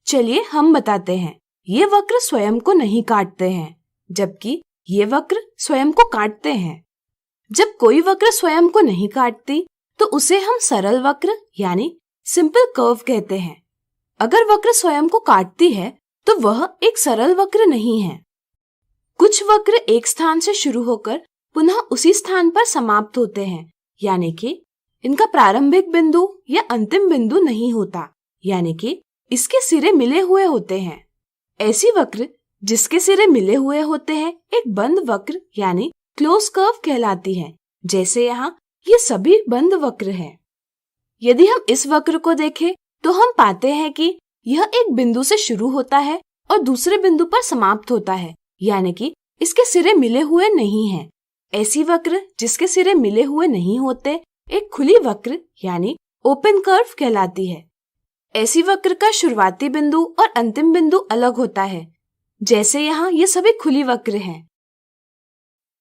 चलिए हम बताते हैं। ये वक्र स्वयं को नहीं काटते हैं, जबकि ये वक्र स्वयं को काटते हैं। जब कोई वक्र स्वयं को नहीं काटती तो उसे हम सरल वक्र यानी सिंपल कर्व कहते हैं। अगर वक्र स्वयं को काटती है तो वह एक सरल वक्र नहीं है। कुछ वक्र एक स्थान से शुरू होकर पुनः उसी स्थान पर समाप्त होते हैं, यानी कि इनका प्रारंभिक बिंदु या अंतिम बिंदु नहीं होता, यानी कि इसके सिरे मिले हुए होते हैं। ऐसी वक्र जिसके सिरे मिले हुए होते हैं एक बंद वक्र यानी क्लोज कर्व कहलाती है। जैसे यहाँ ये सभी बंद वक्र हैं। यदि हम इस वक्र को देखें तो हम पाते हैं कि यह एक बिंदु से शुरू होता है और दूसरे बिंदु पर समाप्त होता है, यानी कि इसके सिरे मिले हुए नहीं हैं। ऐसी वक्र जिसके सिरे मिले हुए नहीं होते एक खुली वक्र यानी ओपन कर्व कहलाती है। ऐसी वक्र का शुरुआती बिंदु और अंतिम बिंदु अलग होता है। जैसे यहाँ ये सभी खुली वक्र हैं।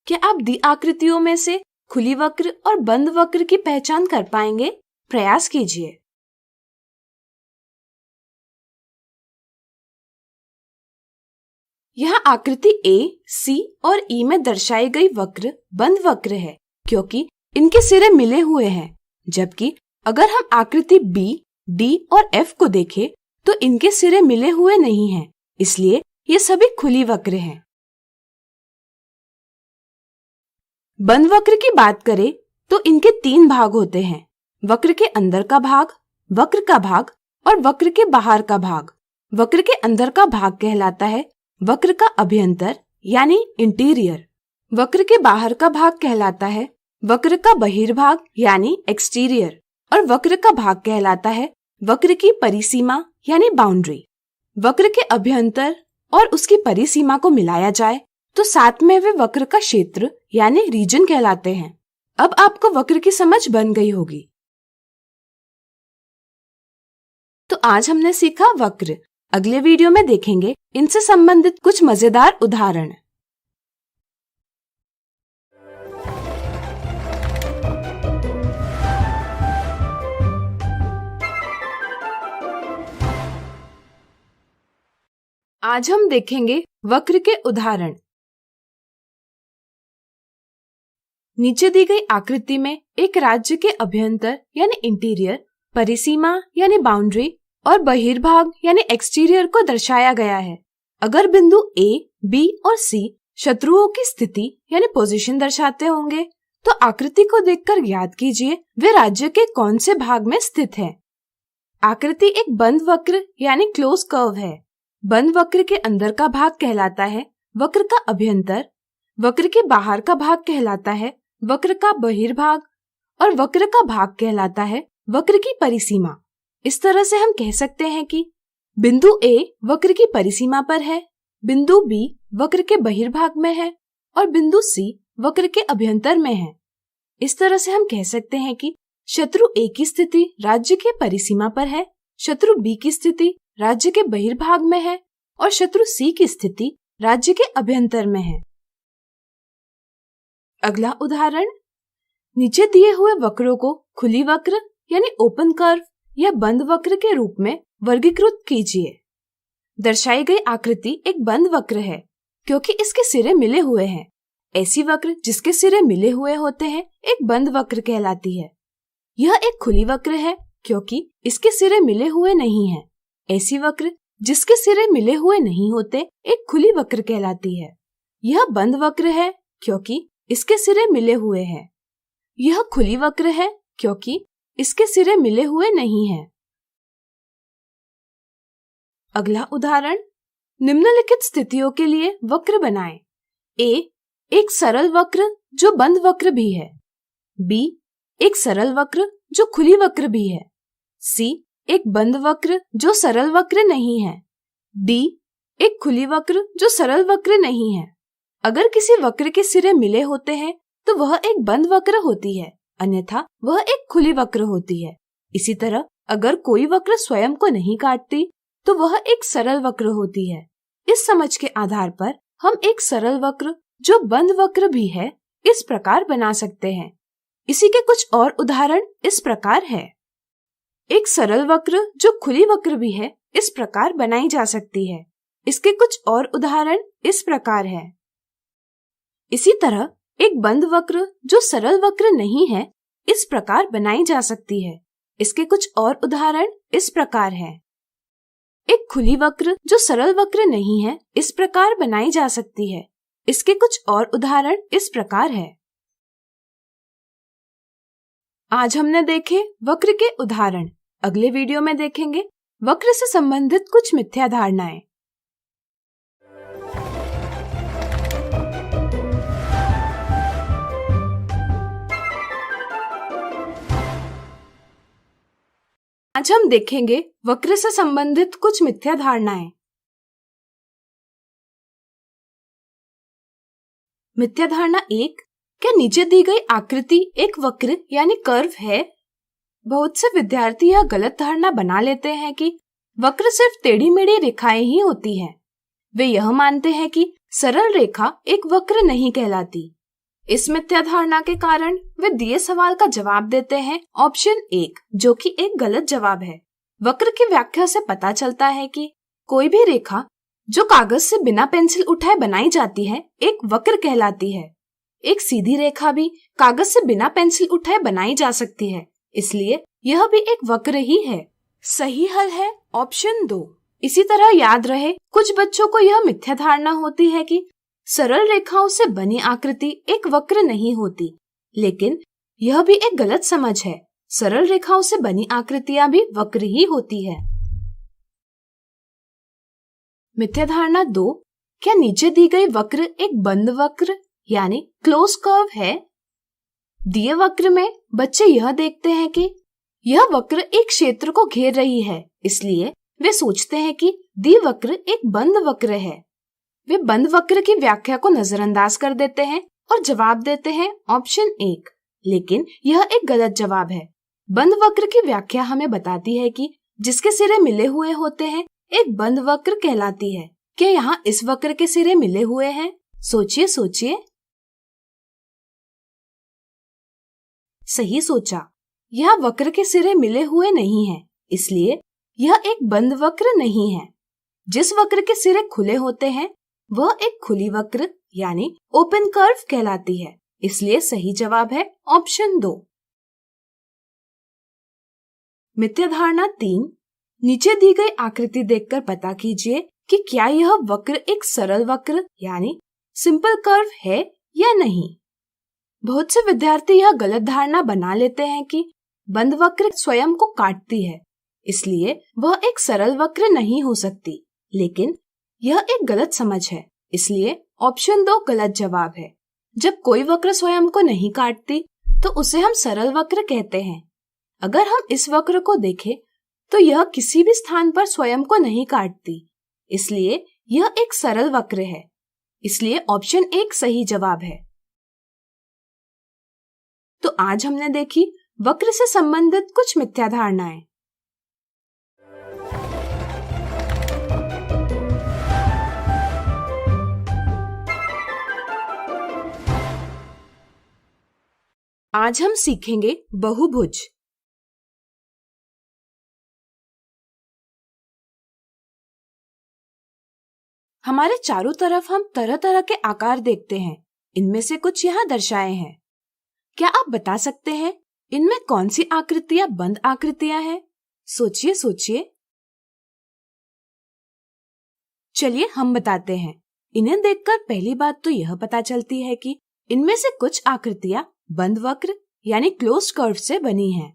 क्या आप दी आकृतियों में से खुली वक्र और बंद वक्र की पहचान कर पाएंगे? प्रयास कीजिए। यहाँ आकृति ए, सी और ई में दर्शाई गई वक्र बंद वक्र है, क्योंकि इनके सिरे मिले हुए हैं। जबकि अगर हम आकृति बी, डी और एफ को देखें तो इनके सिरे मिले हुए नहीं हैं, इसलिए ये सभी खुली वक्र हैं। बंद वक्र की बात करें तो इनके 3 भाग होते हैं, वक्र के अंदर का भाग, वक्र का भाग और वक्र के बाहर का भाग। वक्र के अंदर का भाग कहलाता है वक्र का अभ्यंतर यानी इंटीरियर। वक्र के बाहर का भाग कहलाता है वक्र का बहिर्भाग यानी एक्सटीरियर। और वक्र का भाग कहलाता है वक्र की परिसीमा यानी बाउंड्री। वक्र के अभ्यंतर और उसकी परिसीमा को मिलाया जाए तो साथ में वे वक्र का क्षेत्र यानी रीजन कहलाते हैं। अब आपको वक्र की समझ बन गई होगी। तो आज हमने सीखा वक्र। अगले वीडियो में देखेंगे इनसे संबंधित कुछ मजेदार उदाहरण। आज हम देखेंगे वक्र के उदाहरण। नीचे दी गई आकृति में एक राज्य के अभ्यंतर यानी इंटीरियर, परिसीमा यानी बाउंड्री और बहिर्भाग यानी एक्सटीरियर को दर्शाया गया है। अगर बिंदु A, B और C शत्रुओं की स्थिति यानी पोजीशन दर्शाते होंगे तो आकृति को देखकर ज्ञात कीजिए वे राज्य के कौन से भाग में स्थित है। आकृति एक बंद वक्र यानी क्लोज कर्व है। बंद वक्र के अंदर का भाग कहलाता है वक्र का अभ्यंतर, वक्र के बाहर का भाग कहलाता है वक्र का बहिर्भाग और वक्र का भाग कहलाता है वक्र की परिसीमा। इस तरह से हम कह सकते हैं कि बिंदु A वक्र की परिसीमा पर है, बिंदु B वक्र के बहिर्भाग में है और बिंदु C वक्र के अभ्यंतर में है। इस तरह से हम कह सकते हैं कि शत्रु A की स्थिति राज्य के परिसीमा पर है, शत्रु B की स्थिति राज्य के बहिर्भाग में है और शत्रु C की स्थिति राज्य के अभ्यंतर में है। अगला उदाहरण, नीचे दिए हुए वक्रों को खुली वक्र यानी ओपन कर्व या बंद वक्र के रूप में वर्गीकृत कीजिए। दर्शाई गई आकृति एक बंद वक्र है क्योंकि इसके सिरे मिले हुए हैं। ऐसी वक्र जिसके सिरे मिले हुए होते हैं एक बंद वक्र कहलाती है। यह एक खुली वक्र है क्योंकि इसके सिरे मिले हुए नहीं हैं। ऐसी वक्र जिसके सिरे मिले हुए नहीं होते एक खुली वक्र कहलाती है। यह बंद वक्र है क्योंकि इसके सिरे मिले हुए हैं। यह खुली वक्र है क्योंकि इसके सिरे मिले हुए नहीं हैं। अगला उदाहरण, निम्नलिखित स्थितियों के लिए वक्र बनाएं। A एक सरल वक्र जो बंद वक्र भी है। B एक सरल वक्र जो खुली वक्र भी है। C एक बंद वक्र जो सरल वक्र नहीं है। D एक खुली वक्र जो सरल वक्र नहीं है। अगर किसी वक्र के सिरे मिले होते हैं तो वह एक बंद वक्र होती है, अन्यथा वह एक खुली वक्र होती है। इसी तरह अगर कोई वक्र स्वयं को नहीं काटती तो वह एक सरल वक्र होती है। इस समझ के आधार पर हम एक सरल वक्र जो बंद वक्र भी है इस प्रकार बना सकते हैं। इसी के कुछ और उदाहरण इस प्रकार है। एक सरल वक्र जो खुली वक्र भी है इस प्रकार बनाई जा सकती है। इसके कुछ और उदाहरण इस प्रकार है। इसी तरह एक बंद वक्र जो सरल वक्र नहीं है इस प्रकार बनाई जा सकती है। इसके कुछ और उदाहरण इस प्रकार है। एक खुली वक्र जो सरल वक्र नहीं है इस प्रकार बनाई जा सकती है। इसके कुछ और उदाहरण इस प्रकार है। आज हमने देखे वक्र के उदाहरण। अगले वीडियो में देखेंगे वक्र से संबंधित कुछ मिथ्या धारणाएं। आज हम देखेंगे वक्र से संबंधित कुछ मिथ्या धारणाएं। मिथ्या धारणा 1, क्या नीचे दी गई आकृति एक वक्र यानी कर्व है? बहुत से विद्यार्थी यह गलत धारणा बना लेते हैं कि वक्र सिर्फ टेढ़ी मेढ़ी रेखाएं ही होती हैं। वे यह मानते हैं कि सरल रेखा एक वक्र नहीं कहलाती। इस मिथ्या धारणा के कारण वे दिए सवाल का जवाब देते हैं ऑप्शन 1, जो कि एक गलत जवाब है। वक्र की व्याख्या से पता चलता है कि कोई भी रेखा जो कागज से बिना पेंसिल उठाए बनाई जाती है एक वक्र कहलाती है। एक सीधी रेखा भी कागज से बिना पेंसिल उठाए बनाई जा सकती है, इसलिए यह भी एक वक्र ही है। सही हल है ऑप्शन 2। इसी तरह याद रहे, कुछ बच्चों को यह मिथ्या धारणा होती है कि सरल रेखाओं से बनी आकृति एक वक्र नहीं होती, लेकिन यह भी एक गलत समझ है। सरल रेखाओं से बनी आकृतियां भी वक्र ही होती है। मिथ्या धारणा 2, क्या नीचे दी गई वक्र एक बंद वक्र यानी क्लोज कर्व है? दिए वक्र में बच्चे यह देखते हैं कि यह वक्र एक क्षेत्र को घेर रही है, इसलिए वे सोचते हैं कि दी वक्र एक बंद वक्र है। वे बंद वक्र की व्याख्या को नजरअंदाज कर देते हैं और जवाब देते हैं ऑप्शन 1, लेकिन यह एक गलत जवाब है। बंद वक्र की व्याख्या हमें बताती है कि जिसके सिरे मिले हुए होते हैं एक बंद वक्र कहलाती है। क्या यहाँ इस वक्र के सिरे मिले हुए हैं? सोचिए सोचिए। सही सोचा। यह वक्र के सिरे मिले हुए नहीं हैं, इसलिए यह एक बंद वक्र नहीं है। जिस वक्र के सिरे खुले होते हैं वह एक खुली वक्र यानी ओपन कर्व कहलाती है, इसलिए सही जवाब है ऑप्शन 2। मिथ्या धारणा 3, नीचे दी गई आकृति देखकर पता कीजिए कि क्या यह वक्र एक सरल वक्र यानी सिंपल कर्व है या नहीं। बहुत से विद्यार्थी यह गलत धारणा बना लेते हैं कि बंद वक्र स्वयं को काटती है, इसलिए वह एक सरल वक्र नहीं हो सकती, लेकिन यह एक गलत समझ है, इसलिए ऑप्शन 2 गलत जवाब है। जब कोई वक्र स्वयं को नहीं काटती तो उसे हम सरल वक्र कहते हैं। अगर हम इस वक्र को देखें तो यह किसी भी स्थान पर स्वयं को नहीं काटती, इसलिए यह एक सरल वक्र है, इसलिए ऑप्शन 1 सही जवाब है। तो आज हमने देखी वक्र से संबंधित कुछ मिथ्या धारणाएं। आज हम सीखेंगे बहुभुज। हमारे चारों तरफ हम तरह तरह के आकार देखते हैं। इनमें से कुछ यहाँ दर्शाए हैं। क्या आप बता सकते हैं इनमें कौन सी आकृतियां बंद आकृतियां हैं? सोचिए सोचिए। चलिए हम बताते हैं। इन्हें देखकर पहली बात तो यह पता चलती है कि इनमें से कुछ आकृतियां बंद वक्र यानी क्लोज्ड कर्व से बनी हैं,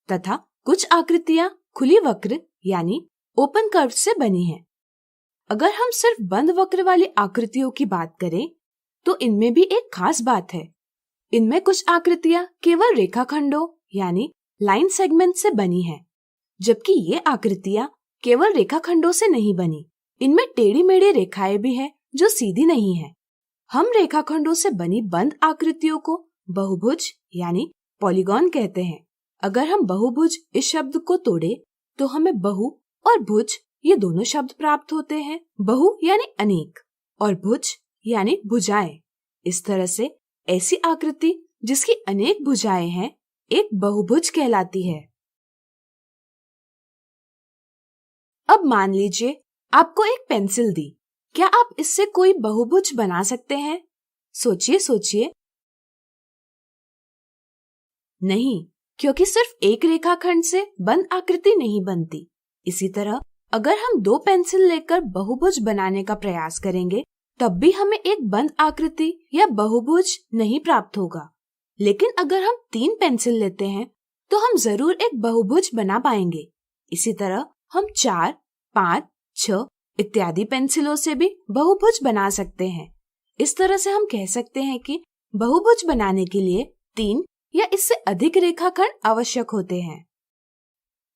तथा कुछ आकृतियां खुली वक्र यानी ओपन कर्व से बनी हैं। अगर हम सिर्फ बंद वक्र वाली आकृतियों की बात करें तो इनमें भी एक खास बात है। इनमें कुछ आकृतियां केवल रेखाखंडों यानी लाइन सेगमेंट से बनी हैं, जबकि ये आकृतियां केवल रेखाखंडों से नहीं बनी। इनमें टेढ़ी मेढ़ी रेखाएं भी हैं जो सीधी नहीं है। हम रेखाखंडों से बनी बंद आकृतियों को बहुभुज यानी पॉलीगॉन कहते हैं। अगर हम बहुभुज इस शब्द को तोड़े तो हमें बहु और भुज ये दोनों शब्द प्राप्त होते हैं। बहु यानी अनेक और भुज यानी भुजाएं। इस तरह से ऐसी आकृति जिसकी अनेक भुजाएं हैं एक बहुभुज कहलाती है। अब मान लीजिए आपको एक पेंसिल दी। क्या आप इससे कोई बहुभुज बना सकते हैं? सोचिए सोचिए। नहीं, क्योंकि सिर्फ एक रेखाखंड से बंद आकृति नहीं बनती। इसी तरह अगर हम 2 पेंसिल लेकर बहुभुज बनाने का प्रयास करेंगे तब भी हमें एक बंद आकृति या बहुभुज नहीं प्राप्त होगा। लेकिन अगर हम 3 पेंसिल लेते हैं तो हम जरूर एक बहुभुज बना पाएंगे। इसी तरह हम 4, 5, 6 इत्यादि पेंसिलों से भी बहुभुज बना सकते हैं। इस तरह से हम कह सकते हैं कि बहुभुज बनाने के लिए 3 या इससे अधिक रेखाखंड आवश्यक होते हैं।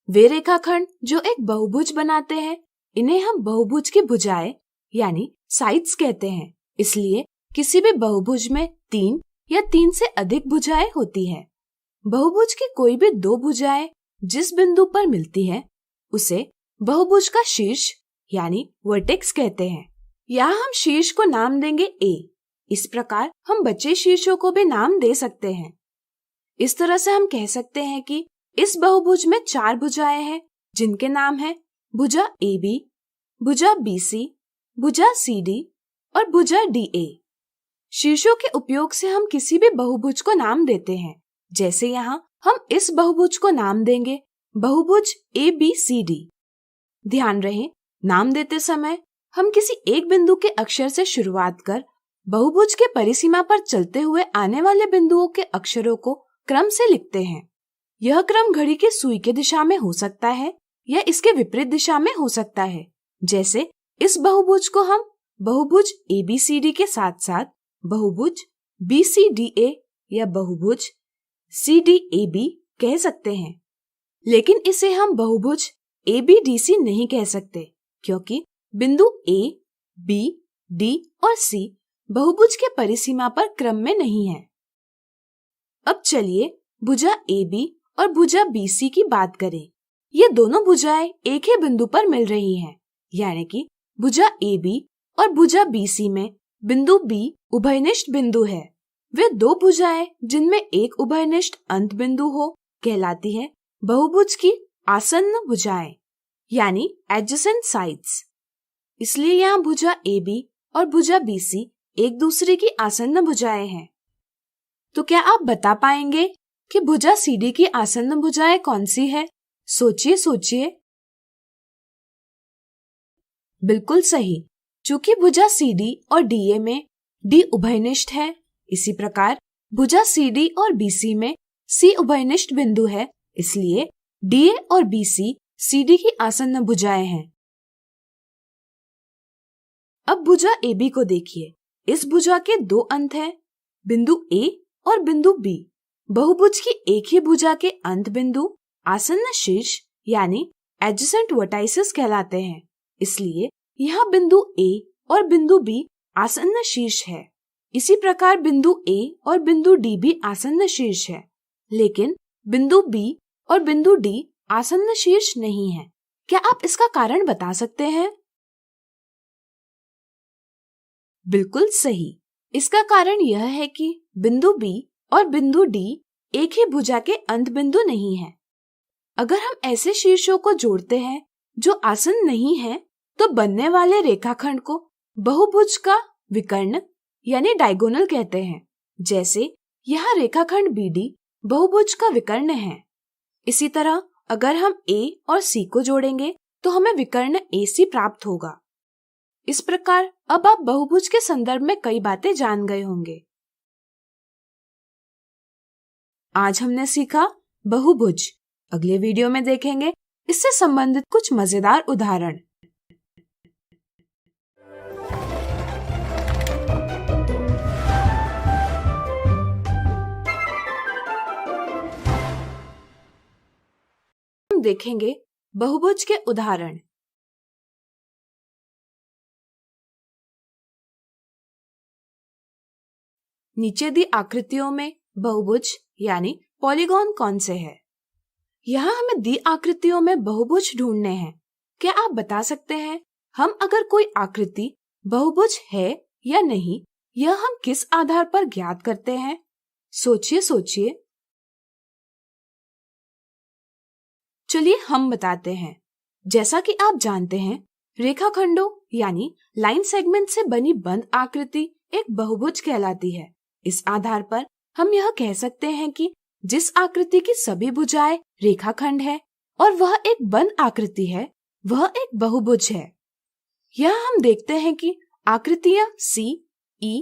वे रेखाखंड जो एक बहुभुज बनाते हैं इन्हें हम बहुभुज की भुजाएं यानी साइड्स कहते हैं। इसलिए किसी भी बहुभुज में 3 या 3 से अधिक भुजाएं होती है। बहुभुज की कोई भी 2 भुजाएं जिस बिंदु पर मिलती है उसे बहुभुज का शीर्ष यानी वर्टेक्स कहते हैं। यहाँ हम शीर्ष को नाम देंगे A। इस प्रकार हम बचे शीर्षों को भी नाम दे सकते हैं। इस तरह से हम कह सकते हैं कि इस बहुभुज में 4 भुजाएं हैं जिनके नाम हैं भुजा AB, भुजा BC, भुजा CD और भुजा DA। शीर्षों के उपयोग से हम किसी भी बहुभुज को नाम देते हैं। जैसे यहाँ हम इस बहुभुज को नाम देंगे बहुभुज ABCD। ध्यान रहे, नाम देते समय हम किसी एक बिंदु के अक्षर से शुरुआत कर बहुभुज के परिसीमा पर चलते हुए आने वाले बिंदुओं के अक्षरों को क्रम से लिखते हैं। यह क्रम घड़ी की सुई के दिशा में हो सकता है या इसके विपरीत दिशा में हो सकता है। जैसे इस बहुभुज को हम बहुभुज ABCD के साथ साथ बहुभुज BCDA या बहुभुज CDAB कह सकते हैं। लेकिन इसे हम बहुभुज ABDC नहीं कह सकते, क्योंकि बिंदु A, B, D और C बहुभुज के परिसीमा पर क्रम में नहीं है। अब चलिए भुजा AB और भुजा BC की बात करें। ये दोनों भुजाएं एक ही बिंदु पर मिल रही हैं, यानी कि भुजा AB और भुजा BC में बिंदु B उभयनिष्ठ बिंदु है। वे दो भुजाएं जिनमें एक उभयनिष्ठ अंत बिंदु हो कहलाती हैं बहुभुज की आसन्न भुजाएं, यानी एडजेसेंट साइड्स। इसलिए यहाँ भुजा AB और भुजा BC एक दूसरे की आसन्न भुजाएं हैं। तो क्या आप बता पाएंगे कि भुजा CD की आसन्न भुजाएं कौन सी है? सोचिए सोचिए। बिल्कुल सही, चूंकि भुजा CD और DA में D उभयनिष्ठ है, इसी प्रकार भुजा CD और BC में C उभयनिष्ठ बिंदु है, इसलिए DA और BC CD की आसन्न भुजाएं हैं। अब भुजा AB को देखिए। इस भुजा के दो अंत हैं, बिंदु A और बिंदु B। बहुभुज की एक ही भुजा के अंत बिंदु आसन्न शीर्ष यानी एडजेसेंट वर्टाइसेस कहलाते हैं। इसलिए यहाँ बिंदु A और बिंदु B आसन्न शीर्ष है। इसी प्रकार बिंदु A और बिंदु D भी आसन्न शीर्ष है, लेकिन बिंदु B और बिंदु D आसन्न शीर्ष नहीं है। क्या आप इसका कारण बता सकते हैं? बिल्कुल सही। इसका कारण यह है कि बिंदु B और बिंदु D एक ही भुजा के अंत बिंदु नहीं है। अगर हम ऐसे शीर्षों को जोड़ते हैं जो आसन्न नहीं है, तो बनने वाले रेखाखंड को बहुभुज का विकर्ण यानी डायगोनल कहते हैं। जैसे यह रेखाखंड BD बहुभुज का विकर्ण है। इसी तरह अगर हम A और C को जोड़ेंगे तो हमें विकर्ण AC प्राप्त होगा। इस प्रकार अब आप बहुभुज के संदर्भ में कई बातें जान गए होंगे। आज हमने सीखा बहुभुज। अगले वीडियो में देखेंगे इससे संबंधित कुछ मजेदार उदाहरण। हम देखेंगे बहुभुज के उदाहरण। नीचे दी आकृतियों में बहुभुज यानी पॉलीगॉन कौन से है? यहाँ हमें दी आकृतियों में बहुभुज ढूंढने हैं। क्या आप बता सकते हैं हम अगर कोई आकृति बहुभुज है या नहीं, यह हम किस आधार पर ज्ञात करते हैं? सोचिए सोचिए। चलिए हम बताते हैं। जैसा कि आप जानते हैं, रेखाखंडों यानी लाइन सेगमेंट से बनी बंद आकृति एक बहुभुज कहलाती है। इस आधार पर हम यह कह सकते हैं कि जिस आकृति की सभी भुजाएं रेखाखंड है और वह एक बंद आकृति है, वह एक बहुभुज है। यहाँ हम देखते हैं कि आकृतियां C, E,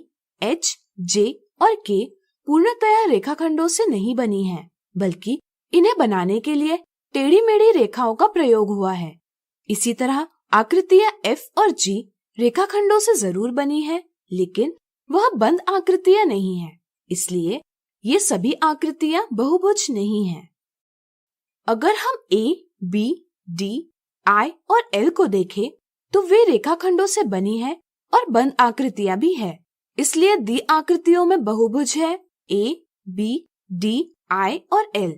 H, J और K पूर्णतया रेखाखंडों से नहीं बनी हैं, बल्कि इन्हें बनाने के लिए टेढ़ी मेढ़ी रेखाओं का प्रयोग हुआ है। इसी तरह आकृतियां F और G रेखाखंडों से जरूर बनी है, लेकिन वह बंद आकृतियां नहीं है, इसलिए ये सभी आकृतियां बहुभुज नहीं हैं। अगर हम A, B, D, I और L को देखें तो वे रेखाखंडों से बनी है और बंद आकृतियां भी है, इसलिए दी आकृतियों में बहुभुज है A, B, D, I और L।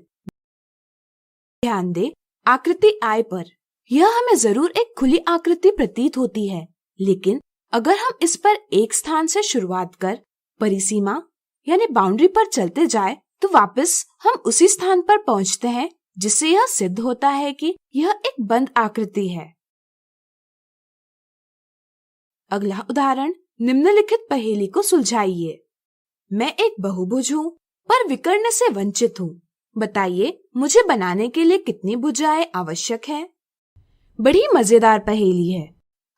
ध्यान दे आकृति I पर। यह हमें जरूर एक खुली आकृति प्रतीत होती है, लेकिन अगर हम इस पर एक स्थान से शुरुआत कर परिसीमा यानी बाउंड्री पर चलते जाए तो वापस हम उसी स्थान पर पहुंचते हैं, जिससे यह सिद्ध होता है कि यह एक बंद आकृति है। अगला उदाहरण, निम्नलिखित पहेली को सुलझाइए। मैं एक बहुभुज हूँ पर विकर्ण से वंचित हूँ। बताइए मुझे बनाने के लिए कितनी भुजाएं आवश्यक हैं? बड़ी मजेदार पहेली है।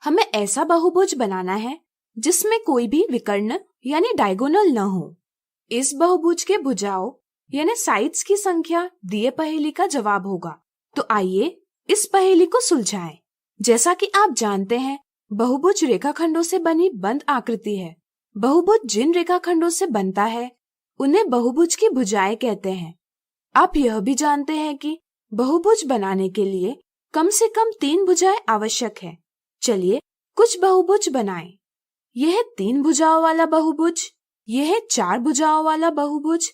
हमें ऐसा बहुभुज बनाना है जिसमें कोई भी विकर्ण यानी डायगोनल न हो। इस बहुभुज के भुजाओं यानी साइड्स की संख्या दिए पहेली का जवाब होगा। तो आइए इस पहेली को सुलझाएं। जैसा कि आप जानते हैं, बहुभुज रेखाखंडों से बनी बंद आकृति है। बहुभुज जिन रेखाखंडों से बनता है उन्हें बहुभुज की भुजाएं कहते हैं। आप यह भी जानते हैं कि बहुभुज बनाने के लिए कम से कम 3 भुजाएं आवश्यक है। चलिए कुछ बहुभुज बनाएं। यह है 3 भुजाओं वाला बहुभुज, यह है 4 भुजाओं वाला बहुभुज,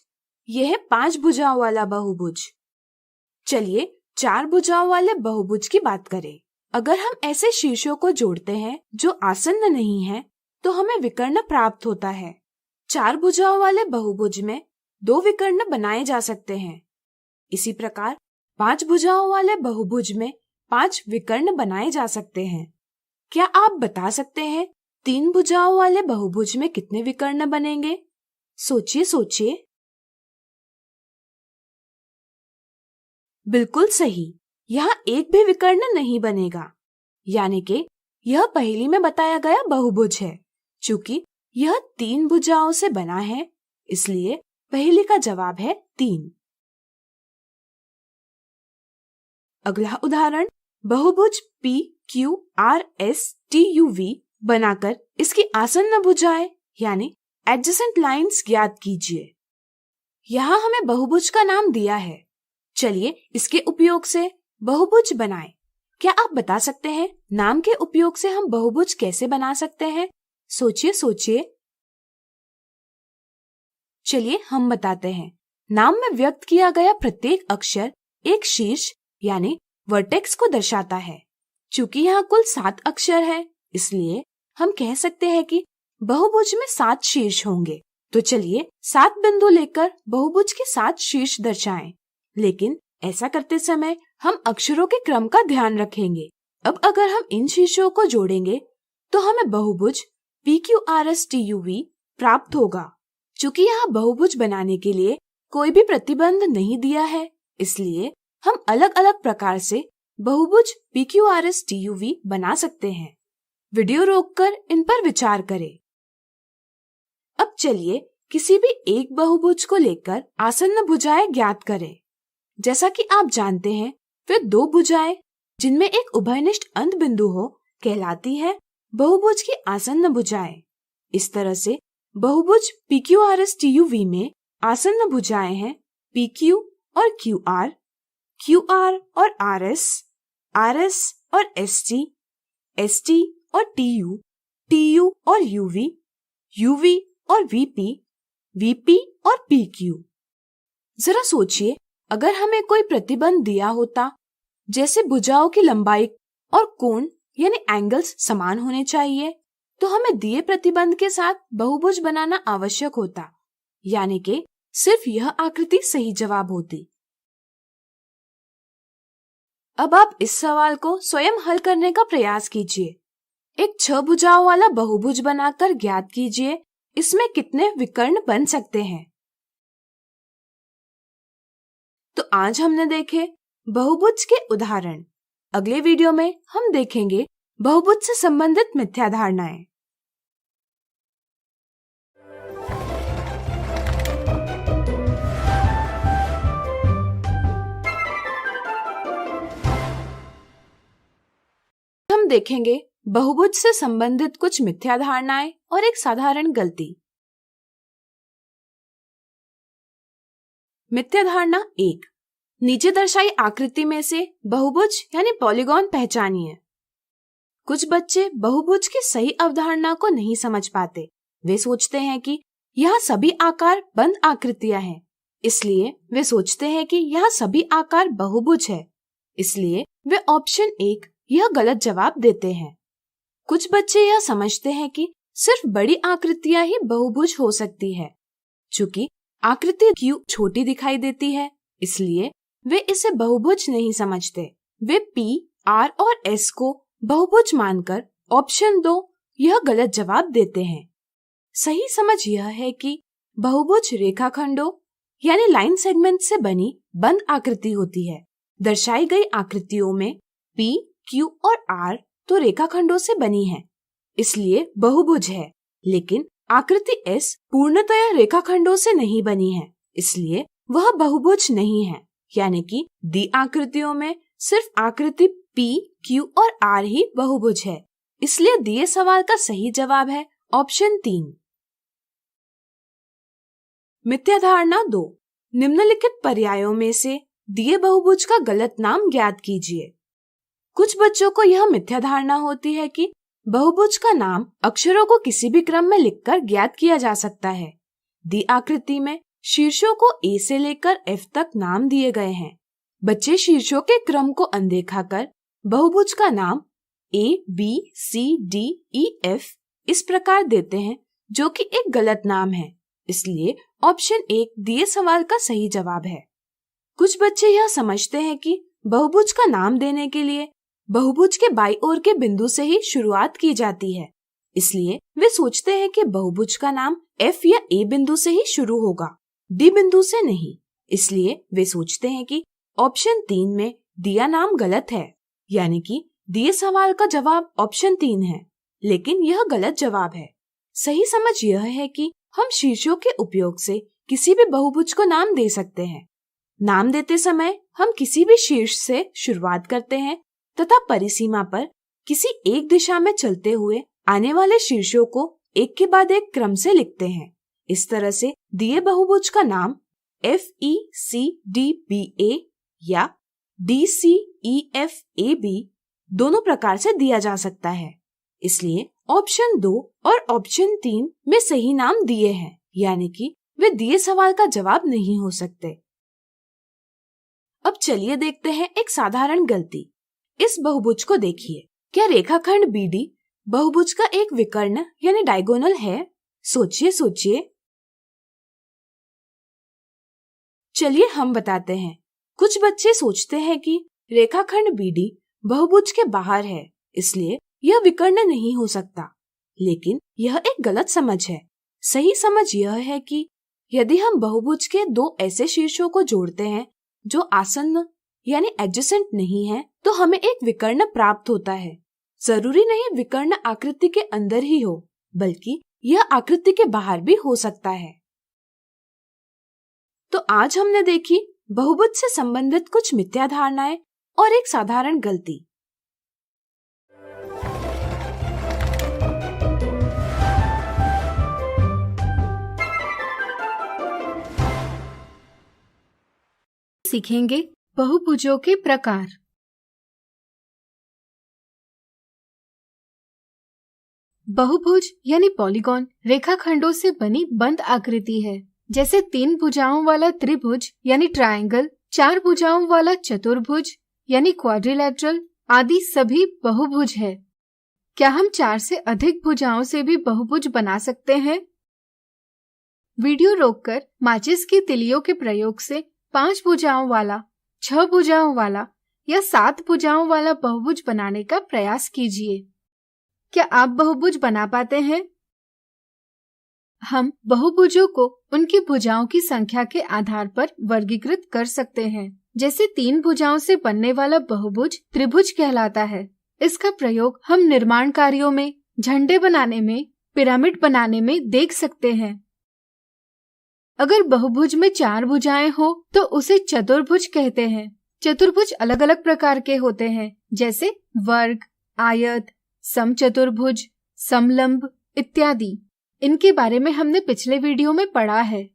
यह है 5 भुजाओं वाला बहुभुज। चलिए 4 भुजाओं वाले बहुभुज की बात करें। अगर हम ऐसे शीर्षों को जोड़ते हैं जो आसन्न नहीं है तो हमें विकर्ण प्राप्त होता है। 4 भुजाओं वाले बहुभुज में 2 विकर्ण बनाए जा सकते हैं। इसी प्रकार 5 भुजाओं वाले बहुभुज में 5 विकर्ण बनाए जा सकते हैं। क्या आप बता सकते हैं 3 भुजाओं वाले बहुभुज में कितने विकर्ण बनेंगे? सोचिए सोचिए। बिल्कुल सही, यहाँ एक भी विकर्ण नहीं बनेगा। यानी कि यह पहेली में बताया गया बहुभुज है। चूंकि यह 3 भुजाओं से बना है, इसलिए पहेली का जवाब है 3। अगला उदाहरण, बहुभुज PQRSTUV बनाकर इसकी आसन्न भुजाएं यानी एडजेसेंट लाइंस ज्ञात कीजिए। यहाँ हमें बहुभुज का नाम दिया है। चलिए इसके उपयोग से बहुभुज बनाएं। क्या आप बता सकते हैं नाम के उपयोग से हम बहुभुज कैसे बना सकते हैं? सोचिए सोचिए। चलिए हम बताते हैं। नाम में व्यक्त किया गया प्रत्येक अक्षर एक शीर्ष यानी वर्टेक्स को दर्शाता है। चूंकि यहाँ कुल 7 अक्षर है, इसलिए हम कह सकते हैं कि बहुभुज में 7 शीर्ष होंगे। तो चलिए 7 बिंदु लेकर बहुभुज के 7 शीर्ष दर्शाएं। लेकिन ऐसा करते समय हम अक्षरों के क्रम का ध्यान रखेंगे। अब अगर हम इन शीर्षों को जोड़ेंगे तो हमें बहुभुज PQRSTUV प्राप्त होगा। चूंकि यहाँ बहुभुज बनाने के लिए कोई भी प्रतिबंध नहीं दिया है, इसलिए हम अलग अलग प्रकार से बहुभुज PQRSTUV बना सकते हैं। वीडियो रोककर इन पर विचार करें। अब चलिए किसी भी एक बहुभुज को लेकर आसन्न भुजाएं ज्ञात करें। जैसा कि आप जानते हैं, वे 2 भुजाएं जिनमें एक उभयनिष्ठ अंत बिंदु हो कहलाती है बहुभुज की आसन्न भुजाएं। इस तरह से बहुभुज PQRSTUV में आसन्न भुजाएं हैं PQ और QR, QR और RS, RS और ST, ST और TU, TU और UV, UV और VP, VP और PQ। जरा सोचिए, अगर हमें कोई प्रतिबंध दिया होता, जैसे भुजाओं की लंबाई और कोण यानी एंगल्स समान होने चाहिए, तो हमें दिए प्रतिबंध के साथ बहुभुज बनाना आवश्यक होता। यानी कि सिर्फ यह आकृति सही जवाब होती। अब आप इस सवाल को स्वयं हल करने का प्रयास कीजिए। एक 6 भुजाओं वाला बहुभुज बनाकर ज्ञात कीजिए इसमें कितने विकर्ण बन सकते हैं। तो आज हमने देखे बहुभुज के उदाहरण। अगले वीडियो में हम देखेंगे बहुभुज से संबंधित मिथ्या धारणाएं। हम देखेंगे बहुभुज से संबंधित कुछ मिथ्या धारणाएं और एक साधारण गलती। मिथ्या धारणा 1, नीचे दर्शाई आकृति में से बहुभुज यानी पॉलीगॉन पहचानिए। कुछ बच्चे बहुभुज की सही अवधारणा को नहीं समझ पाते। वे सोचते हैं कि यहाँ सभी आकार बंद आकृतियां हैं, इसलिए वे सोचते हैं कि यहाँ सभी आकार बहुभुज है, इसलिए वे ऑप्शन 1 यह गलत जवाब देते हैं। कुछ बच्चे यह समझते हैं कि सिर्फ बड़ी आकृतियां ही बहुभुज हो सकती है। चूंकि आकृति Q छोटी दिखाई देती है, इसलिए वे इसे बहुभुज नहीं समझते। वे P, R और S को बहुभुज मानकर ऑप्शन 2 यह गलत जवाब देते हैं। सही समझ यह है कि बहुभुज रेखाखंडों यानी लाइन सेगमेंट से बनी बंद आकृति होती है। दर्शाई गई आकृतियों में P, Q और R तो रेखाखंडों से बनी है, इसलिए बहुभुज है। लेकिन आकृति S पूर्णतया रेखाखंडों से नहीं बनी है, इसलिए वह बहुभुज नहीं है, यानी कि दी आकृतियों में सिर्फ आकृति P, Q और R ही बहुभुज है। इसलिए दिए सवाल का सही जवाब है ऑप्शन 3। मिथ्या धारणा 2। निम्नलिखित पर्यायों में से दिए बहुभुज का गलत नाम ज्ञात कीजिए। कुछ बच्चों को यह मिथ्या धारणा होती है कि बहुभुज का नाम अक्षरों को किसी भी क्रम में लिखकर ज्ञात किया जा सकता है। दी आकृति में शीर्षों को A से लेकर F तक नाम दिए गए हैं। बच्चे शीर्षों के क्रम को अनदेखा कर बहुभुज का नाम A, B, C, D, E, F इस प्रकार देते हैं, जो कि एक गलत नाम है। इसलिए ऑप्शन 1 दिए सवाल का सही जवाब है। कुछ बच्चे यह समझते हैं कि बहुभुज का नाम देने के लिए बहुभुज के बाईं ओर के बिंदु से ही शुरुआत की जाती है। इसलिए वे सोचते हैं कि बहुभुज का नाम F या A बिंदु से ही शुरू होगा, D बिंदु से नहीं। इसलिए वे सोचते हैं कि ऑप्शन 3 में दिया नाम गलत है, यानी कि दिए सवाल का जवाब ऑप्शन 3 है, लेकिन यह गलत जवाब है। सही समझ यह है कि हम शीर्षों के उपयोग से किसी भी बहुभुज को नाम दे सकते हैं। नाम देते समय हम किसी भी शीर्ष से शुरुआत करते हैं तथा परिसीमा पर किसी एक दिशा में चलते हुए आने वाले शीर्षों को एक के बाद एक क्रम से लिखते हैं। इस तरह से दिए बहुभुज का नाम FECDBA या DCEFAB दोनों प्रकार से दिया जा सकता है। इसलिए ऑप्शन 2 और ऑप्शन 3 में सही नाम दिए हैं, यानी कि वे दिए सवाल का जवाब नहीं हो सकते। अब चलिए देखते हैं एक साधारण गलती। इस बहुभुज को देखिए। क्या रेखाखंड BD बहुभुज का एक विकर्ण यानी डायगोनल है? सोचिए सोचिए। चलिए हम बताते हैं। कुछ बच्चे सोचते हैं कि रेखाखंड BD बहुभुज के बाहर है, इसलिए यह विकर्ण नहीं हो सकता। लेकिन यह एक गलत समझ है। सही समझ यह है कि यदि हम बहुभुज के दो ऐसे शीर्षों को जोड़ते हैं जो आसन्न यानी एडजेसेंट नहीं है, तो हमें एक विकर्ण प्राप्त होता है। जरूरी नहीं विकर्ण आकृति के अंदर ही हो, बल्कि यह आकृति के बाहर भी हो सकता है। तो आज हमने देखी बहुभुज से संबंधित कुछ मिथ्या धारणाएं और एक साधारण गलती। सीखेंगे बहुभुजों के प्रकार। बहुभुज यानी पॉलीगॉन रेखाखंडों से बनी बंद आकृति है, जैसे 3 भुजाओं वाला त्रिभुज यानी ट्रायंगल, 4 भुजाओं वाला चतुर्भुज यानी क्वाड्रिलैटरल आदि सभी बहुभुज है। क्या हम 4 से अधिक भुजाओं से भी बहुभुज बना सकते हैं? वीडियो रोककर माचिस की तिलियों के प्रयोग से 5 भुजाओं वाला, 6 भुजाओं वाला या 7 भुजाओं वाला बहुभुज बनाने का प्रयास कीजिए। क्या आप बहुभुज बना पाते हैं? हम बहुभुजों को उनकी भुजाओं की संख्या के आधार पर वर्गीकृत कर सकते हैं। जैसे 3 भुजाओं से बनने वाला बहुभुज त्रिभुज कहलाता है। इसका प्रयोग हम निर्माण कार्यों में, झंडे बनाने में, पिरामिड बनाने में देख सकते हैं। अगर बहुभुज में 4 भुजाएं हो तो उसे चतुर्भुज कहते हैं। चतुर्भुज अलग अलग प्रकार के होते हैं, जैसे वर्ग, आयत, समचतुर्भुज, समलंब इत्यादि। इनके बारे में हमने पिछले वीडियो में पढ़ा है।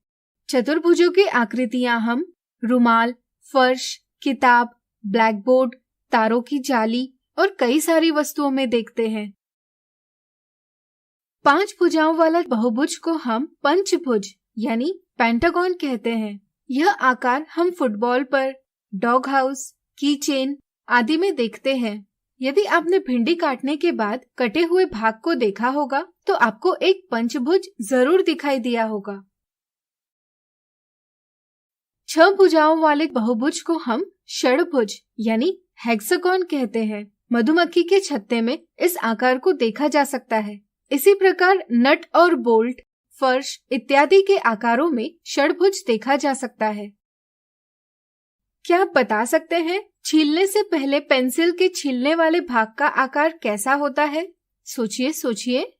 चतुर्भुजों की आकृतियां हम रुमाल, फर्श, किताब, ब्लैकबोर्ड, तारों की जाली और कई सारी वस्तुओं में देखते हैं। 5 भुजाओं वाला बहुभुज को हम पंचभुज यानी पेंटागन कहते हैं। यह आकार हम फुटबॉल पर, डॉग हाउस, की चेन आदि में देखते हैं। यदि आपने भिंडी काटने के बाद कटे हुए भाग को देखा होगा तो आपको एक पंचभुज जरूर दिखाई दिया होगा। 6 भुजाओं वाले बहुभुज को हम षड़भुज यानी हेक्सागन कहते हैं। मधुमक्खी के छत्ते में इस आकार को देखा जा सकता है। इसी प्रकार नट और बोल्ट, फर्श इत्यादि के आकारों में षड़भुज देखा जा सकता है। क्या आप बता सकते हैं छीलने से पहले पेंसिल के छीलने वाले भाग का आकार कैसा होता है? सोचिए सोचिए।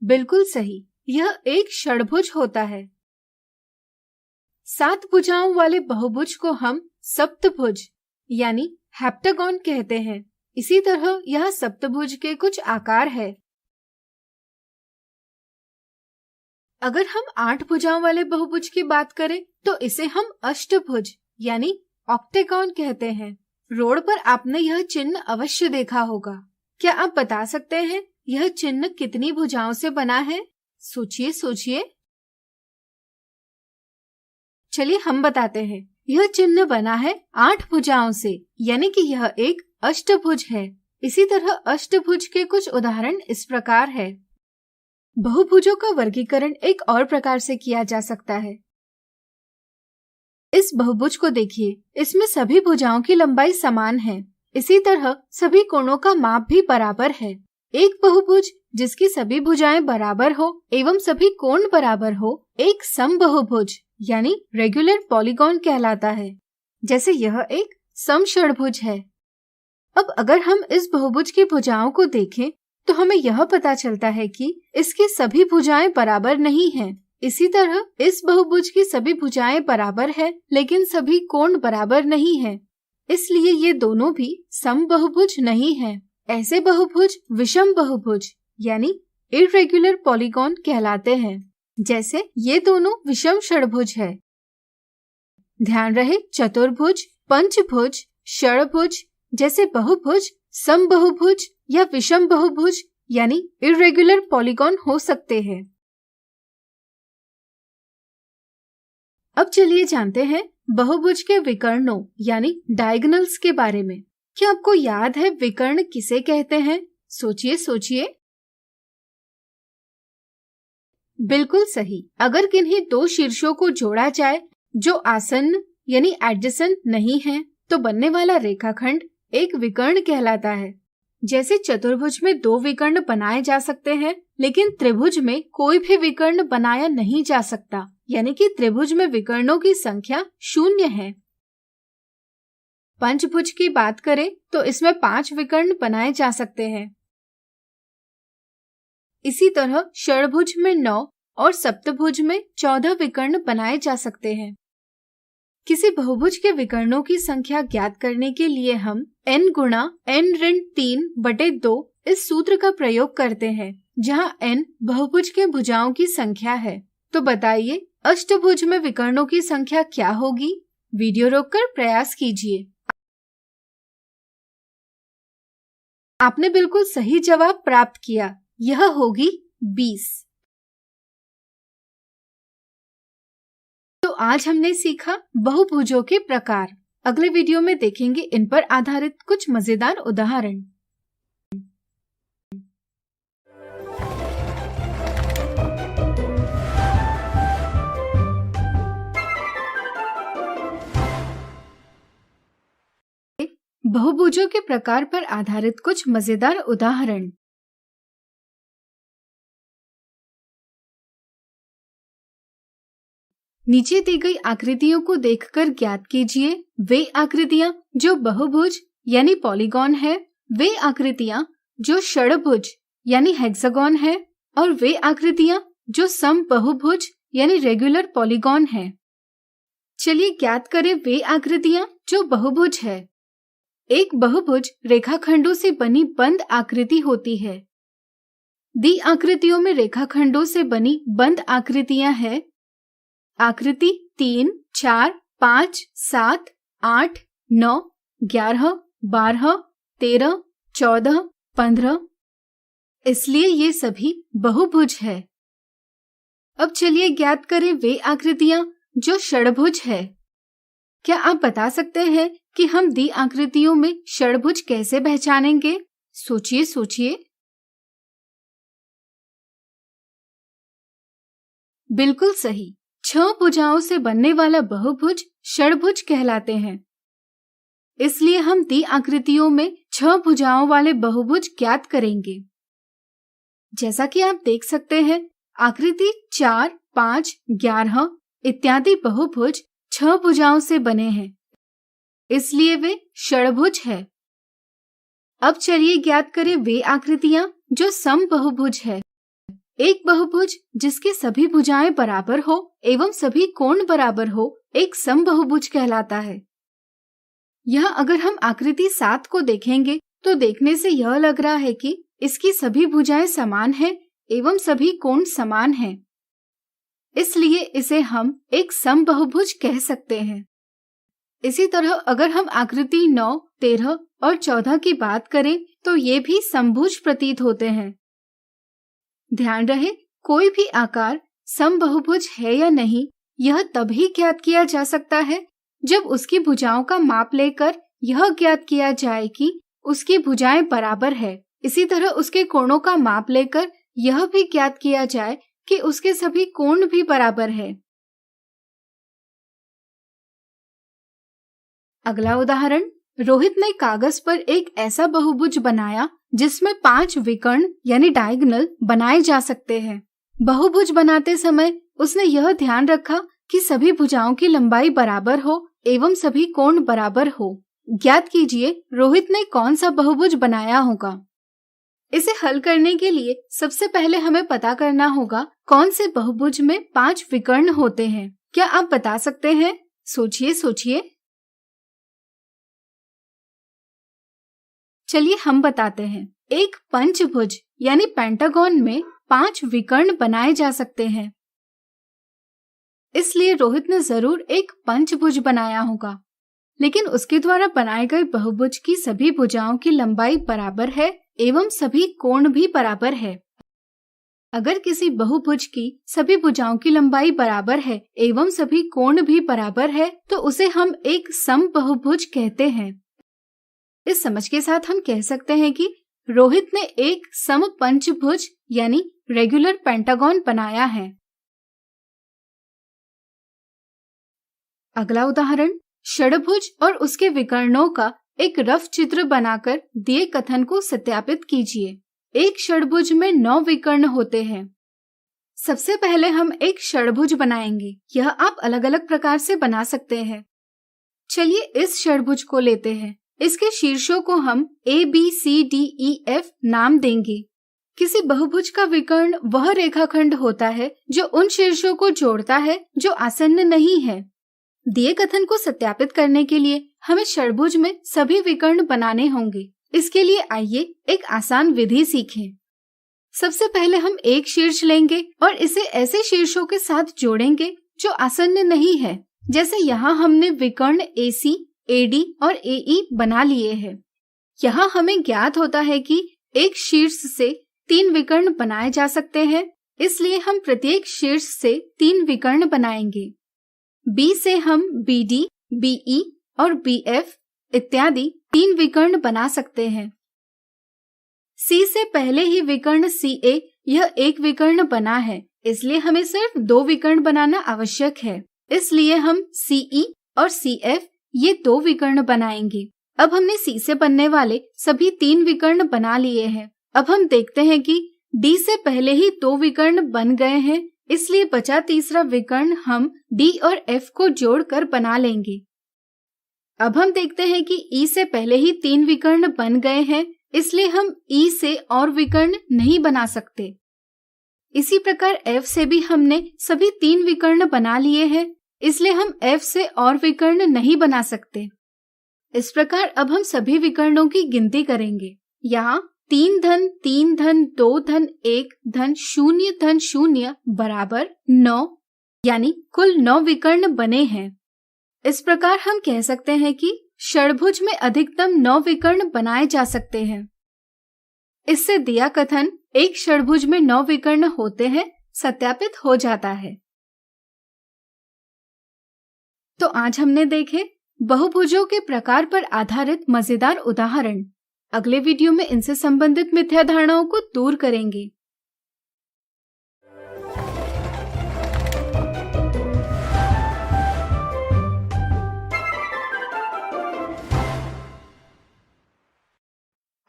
बिल्कुल सही, यह एक षड़भुज होता है। 7 भुजाओं वाले बहुभुज को हम सप्तभुज यानी हेप्टागोन कहते हैं। इसी तरह यह सप्तभुज के कुछ आकार है। अगर हम 8 भुजाओं वाले बहुभुज की बात करें तो इसे हम अष्टभुज यानी ऑक्टेगॉन कहते हैं। रोड पर आपने यह चिन्ह अवश्य देखा होगा। क्या आप बता सकते हैं यह चिन्ह कितनी भुजाओं से बना है? सोचिए सोचिए। चलिए हम बताते हैं। यह चिन्ह बना है 8 भुजाओं से, यानी कि यह एक अष्टभुज है। इसी तरह अष्टभुज के कुछ उदाहरण इस प्रकार है। बहुभुजों का वर्गीकरण एक और प्रकार से किया जा सकता है। इस बहुभुज को देखिए, इसमें सभी भुजाओं की लंबाई समान है। इसी तरह सभी कोणों का माप भी बराबर है। एक बहुभुज जिसकी सभी भुजाएं बराबर हो एवं सभी कोण बराबर हो एक समबहुभुज यानी रेगुलर पॉलीगॉन कहलाता है। जैसे यह एक समषढ़भुज है। अब अगर हम इस बहुभुज की भुजाओं को देखें तो हमें यह पता चलता है कि इसकी सभी भुजाएं बराबर नहीं हैं। इसी तरह इस बहुभुज की सभी भुजाएं बराबर है लेकिन सभी कोण बराबर नहीं हैं। इसलिए ये दोनों भी समबहुभुज नहीं हैं। ऐसे बहुभुज विषम बहुभुज यानी इर्रेगुलर पॉलीगॉन कहलाते हैं। जैसे ये दोनों विषम षड़भुज है। ध्यान रहे, चतुर्भुज, पंचभुज, षड़भुज जैसे बहुभुज समबहुभुज या विषम बहुभुज यानी इर्रेगुलर पॉलीगॉन हो सकते हैं। अब चलिए जानते हैं बहुभुज के विकर्णों यानी डायगोनल्स के बारे में। क्या आपको याद है विकर्ण किसे कहते हैं? सोचिए सोचिए। बिल्कुल सही। अगर किन्हीं दो शीर्षों को जोड़ा जाए जो आसन्न यानी एडजेसेंट नहीं है तो बनने वाला रेखाखंड एक विकर्ण कहलाता है। जैसे चतुर्भुज में 2 विकर्ण बनाए जा सकते हैं लेकिन त्रिभुज में कोई भी विकर्ण बनाया नहीं जा सकता, यानी कि त्रिभुज में विकर्णों की संख्या 0 है। पंचभुज की बात करें तो इसमें 5 विकर्ण बनाए जा सकते हैं। इसी तरह षड़भुज में 9 और सप्तभुज में 14 विकर्ण बनाए जा सकते हैं। किसी बहुभुज के विकर्णों की संख्या ज्ञात करने के लिए हम n गुणा n-3/2 इस सूत्र का प्रयोग करते हैं, जहां n बहुभुज के भुजाओं की संख्या है। तो बताइए अष्टभुज में विकर्णों की संख्या क्या होगी? वीडियो रोककर प्रयास कीजिए। आपने बिल्कुल सही जवाब प्राप्त किया। यह होगी 20। तो आज हमने सीखा बहुभुजों के प्रकार। अगले वीडियो में देखेंगे इन पर आधारित कुछ मजेदार उदाहरण। बहुभुजों के प्रकार पर आधारित कुछ मजेदार उदाहरण। नीचे दी गई आकृतियों को देखकर ज्ञात कीजिए वे आकृतियां जो बहुभुज यानी पॉलीगॉन है, वे आकृतियां जो षड़भुज यानी हेक्सागोन है और वे आकृतियां जो समबहुभुज यानी रेगुलर पॉलीगॉन है। चलिए ज्ञात करें वे आकृतियां जो बहुभुज है। एक बहुभुज रेखाखंडों से बनी बंद आकृति होती है। दी आकृतियों में रेखाखंडों से बनी बंद आकृतियां हैं आकृति 3, 4, 5, 7, 8, 9, 11, 12, 13, 14, 15। इसलिए ये सभी बहुभुज है। अब चलिए ज्ञात करें वे आकृतियां जो षड़भुज है। क्या आप बता सकते हैं कि हम दी आकृतियों में षड़भुज कैसे पहचानेंगे? सोचिए सोचिए। बिल्कुल सही। 6 भुजाओं से बनने वाला बहुभुज षड़भुज कहलाते हैं। इसलिए हम दी आकृतियों में 6 भुजाओं वाले बहुभुज ज्ञात करेंगे। जैसा कि आप देख सकते हैं आकृति 4, 5, 11 इत्यादि बहुभुज 6 भुजाओं से बने हैं, इसलिए वे षड़भुज है। अब चलिए ज्ञात करें वे आकृतियां जो समबहुभुज है। एक बहुभुज जिसके सभी भुजाएं बराबर हो एवं सभी कोण बराबर हो एक समबहुभुज कहलाता है। यह अगर हम आकृति 7 को देखेंगे तो देखने से यह लग रहा है कि इसकी सभी भुजाएं समान हैं एवं सभी कोण समान हैं, इसलिए इसे हम एक समबहुभुज कह सकते हैं। इसी तरह अगर हम आकृति 9, 13 और 14 की बात करें तो ये भी समभुज प्रतीत होते हैं। ध्यान रहे, कोई भी आकार समबहुभुज है या नहीं यह तभी ज्ञात किया जा सकता है जब उसकी भुजाओं का माप लेकर यह ज्ञात किया जाए कि उसकी भुजाएं बराबर है। इसी तरह उसके कोणों का माप लेकर यह भी ज्ञात किया जाए कि उसके सभी कोण भी बराबर है। अगला उदाहरण, रोहित ने कागज पर एक ऐसा बहुभुज बनाया जिसमें 5 विकर्ण यानी डायगोनल बनाए जा सकते हैं। बहुभुज बनाते समय उसने यह ध्यान रखा कि सभी भुजाओं की लंबाई बराबर हो एवं सभी कोण बराबर हो। ज्ञात कीजिए रोहित ने कौन सा बहुभुज बनाया होगा। इसे हल करने के लिए सबसे पहले हमें पता करना होगा कौन से बहुभुज में 5 विकर्ण होते हैं। क्या आप बता सकते हैं? सोचिए। चलिए हम बताते हैं। एक पंचभुज यानी पेंटागन में 5 विकर्ण बनाए जा सकते हैं, इसलिए रोहित ने जरूर एक पंचभुज बनाया होगा। लेकिन उसके द्वारा बनाए गए बहुभुज की सभी भुजाओं की लंबाई बराबर है एवं सभी कोण भी बराबर है। अगर किसी बहुभुज की सभी भुजाओं की लंबाई बराबर है एवं सभी कोण भी बराबर है तो उसे हम एक समबहुभुज कहते हैं। इस समझ के साथ हम कह सकते हैं कि रोहित ने एक समपंचभुज यानी रेगुलर पेंटागन बनाया है। अगला उदाहरण, षडभुज और उसके विकर्णों का एक रफ चित्र बनाकर दिए कथन को सत्यापित कीजिए। एक षडभुज में 9 विकर्ण होते हैं। सबसे पहले हम एक षडभुज बनाएंगे। यह आप अलग अलग प्रकार से बना सकते हैं। चलिए इस षडभुज को लेते हैं। इसके शीर्षों को हम ABCDEF नाम देंगे। किसी बहुभुज का विकर्ण वह रेखाखंड होता है जो उन शीर्षों को जोड़ता है जो आसन्न नहीं है। दिए कथन को सत्यापित करने के लिए हमें षडभुज में सभी विकर्ण बनाने होंगे। इसके लिए आइए एक आसान विधि सीखें। सबसे पहले हम एक शीर्ष लेंगे और इसे ऐसे शीर्षों के साथ जोड़ेंगे जो आसन्न नहीं है। जैसे यहाँ हमने विकर्ण AC, AD और AE बना लिए हैं। यहाँ हमें ज्ञात होता है कि एक शीर्ष से 3 विकर्ण बनाए जा सकते हैं, इसलिए हम प्रत्येक शीर्ष से 3 विकर्ण बनाएंगे। B से हम BD, BE और BF इत्यादि 3 विकर्ण बना सकते हैं। C से पहले ही विकर्ण CA यह एक विकर्ण बना है, इसलिए हमें सिर्फ 2 विकर्ण बनाना आवश्यक है। इसलिए हम CE और CF ये 2 विकर्ण बनाएंगे। अब हमने C से बनने वाले सभी 3 विकर्ण बना लिए हैं। अब हम देखते हैं कि D से पहले ही 2 विकर्ण बन गए हैं, इसलिए बचा तीसरा विकर्ण हम D और F को जोड़कर बना लेंगे। अब हम देखते हैं कि E से पहले ही 3 विकर्ण बन गए हैं, इसलिए हम E से और विकर्ण नहीं बना सकते। इसी प्रकार F से भी हमने सभी 3 विकर्ण बना लिए हैं, इसलिए हम F से और विकर्ण नहीं बना सकते। इस प्रकार अब हम सभी विकर्णों की गिनती करेंगे। यहाँ 3 धन 3 धन 2 धन 1 धन 0 धन 0 बराबर 9 यानी कुल 9 विकर्ण बने हैं। इस प्रकार हम कह सकते हैं कि षडभुज में अधिकतम 9 विकर्ण बनाए जा सकते हैं। इससे दिया कथन एक षडभुज में 9 विकर्ण होते हैं सत्यापित हो जाता है। तो आज हमने देखे बहुभुजों के प्रकार पर आधारित मजेदार उदाहरण। अगले वीडियो में इनसे संबंधित मिथ्या धारणाओं को दूर करेंगे।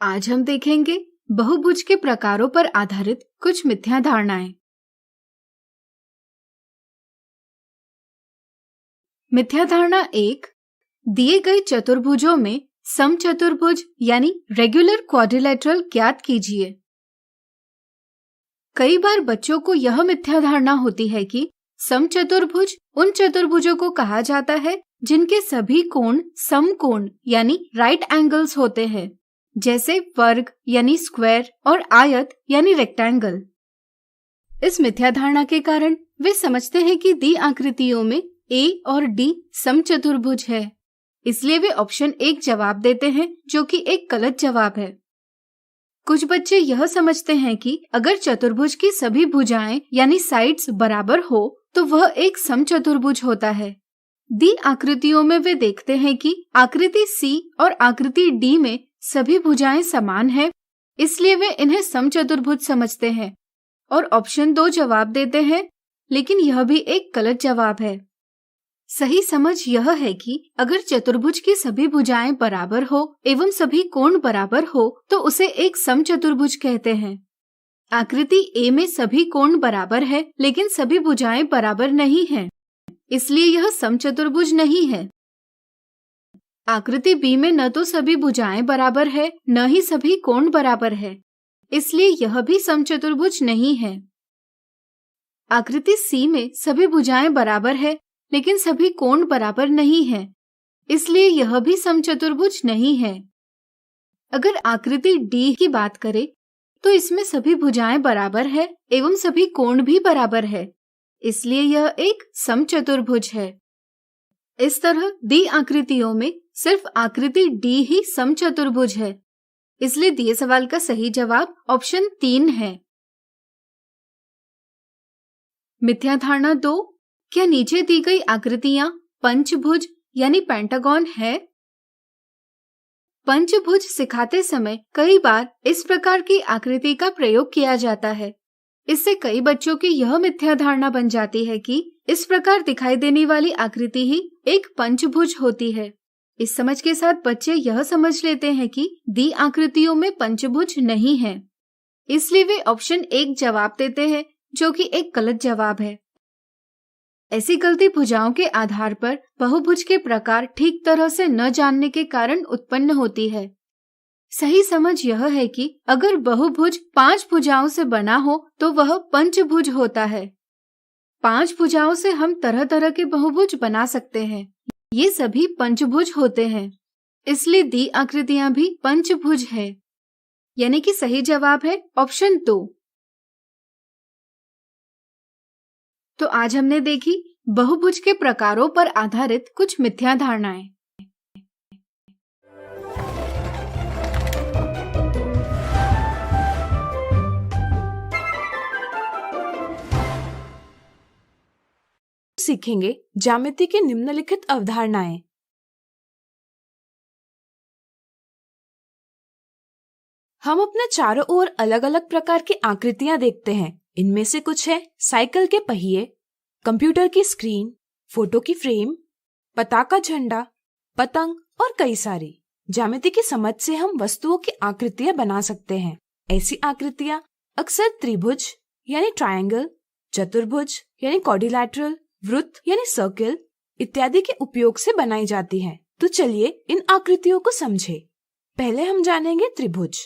आज हम देखेंगे बहुभुज के प्रकारों पर आधारित कुछ मिथ्या धारणाएं। मिथ्या धारणा 1, दिए गए चतुर्भुजों में समचतुर्भुज यानी रेगुलर क्वाड्रिलेटरल ज्ञात कीजिए। कई बार बच्चों को यह मिथ्या धारणा होती है कि समचतुर्भुज उन चतुर्भुजों को कहा जाता है जिनके सभी कोण समकोण यानी राइट एंगल्स होते हैं, जैसे वर्ग यानी स्क्वायर और आयत यानी रेक्टेंगल। इस मिथ्या धारणा के कारण वे समझते हैं कि दी आकृतियों में ए और डी समचतुर्भुज है, इसलिए वे ऑप्शन 1 जवाब देते हैं, जो कि एक गलत जवाब है। कुछ बच्चे यह समझते हैं कि अगर चतुर्भुज की सभी भुजाएं यानी साइड्स बराबर हो तो वह एक समचतुर्भुज होता है। दी आकृतियों में वे देखते हैं कि आकृति सी और आकृति डी में सभी भुजाएं समान हैं, इसलिए वे इन्हें समचतुर्भुज समझते हैं और ऑप्शन 2 जवाब देते हैं, लेकिन यह भी एक गलत जवाब है। सही समझ यह है कि अगर चतुर्भुज की सभी भुजाएं बराबर हो एवं सभी कोण बराबर हो तो उसे एक समचतुर्भुज कहते हैं। आकृति ए में सभी कोण बराबर है लेकिन सभी भुजाएं बराबर नहीं हैं, इसलिए यह समचतुर्भुज नहीं है। आकृति बी में न तो सभी भुजाएं बराबर है न ही सभी कोण बराबर है, इसलिए यह भी समचतुर्भुज नहीं है। आकृति सी में सभी भुजाएं बराबर है लेकिन सभी कोण बराबर नहीं है, इसलिए यह भी समचतुर्भुज नहीं है। अगर आकृति डी की बात करें तो इसमें सभी भुजाएं बराबर है एवं सभी कोण भी बराबर है, इसलिए यह एक समचतुर्भुज है। इस तरह दी आकृतियों में सिर्फ आकृति डी ही समचतुर्भुज है, इसलिए दिए सवाल का सही जवाब ऑप्शन 3 है। मिथ्या धारणा 2, क्या नीचे दी गई आकृतियां पंचभुज यानी पेंटागन है? पंचभुज सिखाते समय कई बार इस प्रकार की आकृति का प्रयोग किया जाता है। इससे कई बच्चों की यह मिथ्या धारणा बन जाती है कि इस प्रकार दिखाई देने वाली आकृति ही एक पंचभुज होती है। इस समझ के साथ बच्चे यह समझ लेते हैं कि दी आकृतियों में पंचभुज नहीं है, इसलिए वे ऑप्शन 1 जवाब देते हैं, जो कि एक गलत जवाब है। ऐसी गलती भुजाओं के आधार पर बहुभुज के प्रकार ठीक तरह से न जानने के कारण उत्पन्न होती है। सही समझ यह है कि अगर बहुभुज 5 भुजाओं से बना हो तो वह पंचभुज होता है। 5 भुजाओं से हम तरह तरह के बहुभुज बना सकते हैं, ये सभी पंचभुज होते हैं, इसलिए दी आकृतियां भी पंचभुज है, यानी कि सही जवाब है ऑप्शन 2। तो आज हमने देखी बहुभुज के प्रकारों पर आधारित कुछ मिथ्या धारणाएं। सीखेंगे ज्यामिति की निम्नलिखित अवधारणाएं। हम अपने चारों ओर अलग अलग प्रकार की आकृतियां देखते हैं। इनमें से कुछ है साइकिल के पहिए, कंप्यूटर की स्क्रीन, फोटो की फ्रेम, पताका झंडा, पतंग और कई सारी। ज्यामिति की समझ से हम वस्तुओं की आकृतियां बना सकते हैं। ऐसी आकृतियां अक्सर त्रिभुज यानी ट्रायंगल, चतुर्भुज यानी क्वाड्रिलैटरल, वृत्त यानी सर्किल इत्यादि के उपयोग से बनाई जाती हैं। तो चलिए इन आकृतियों को समझें। पहले हम जानेंगे त्रिभुज।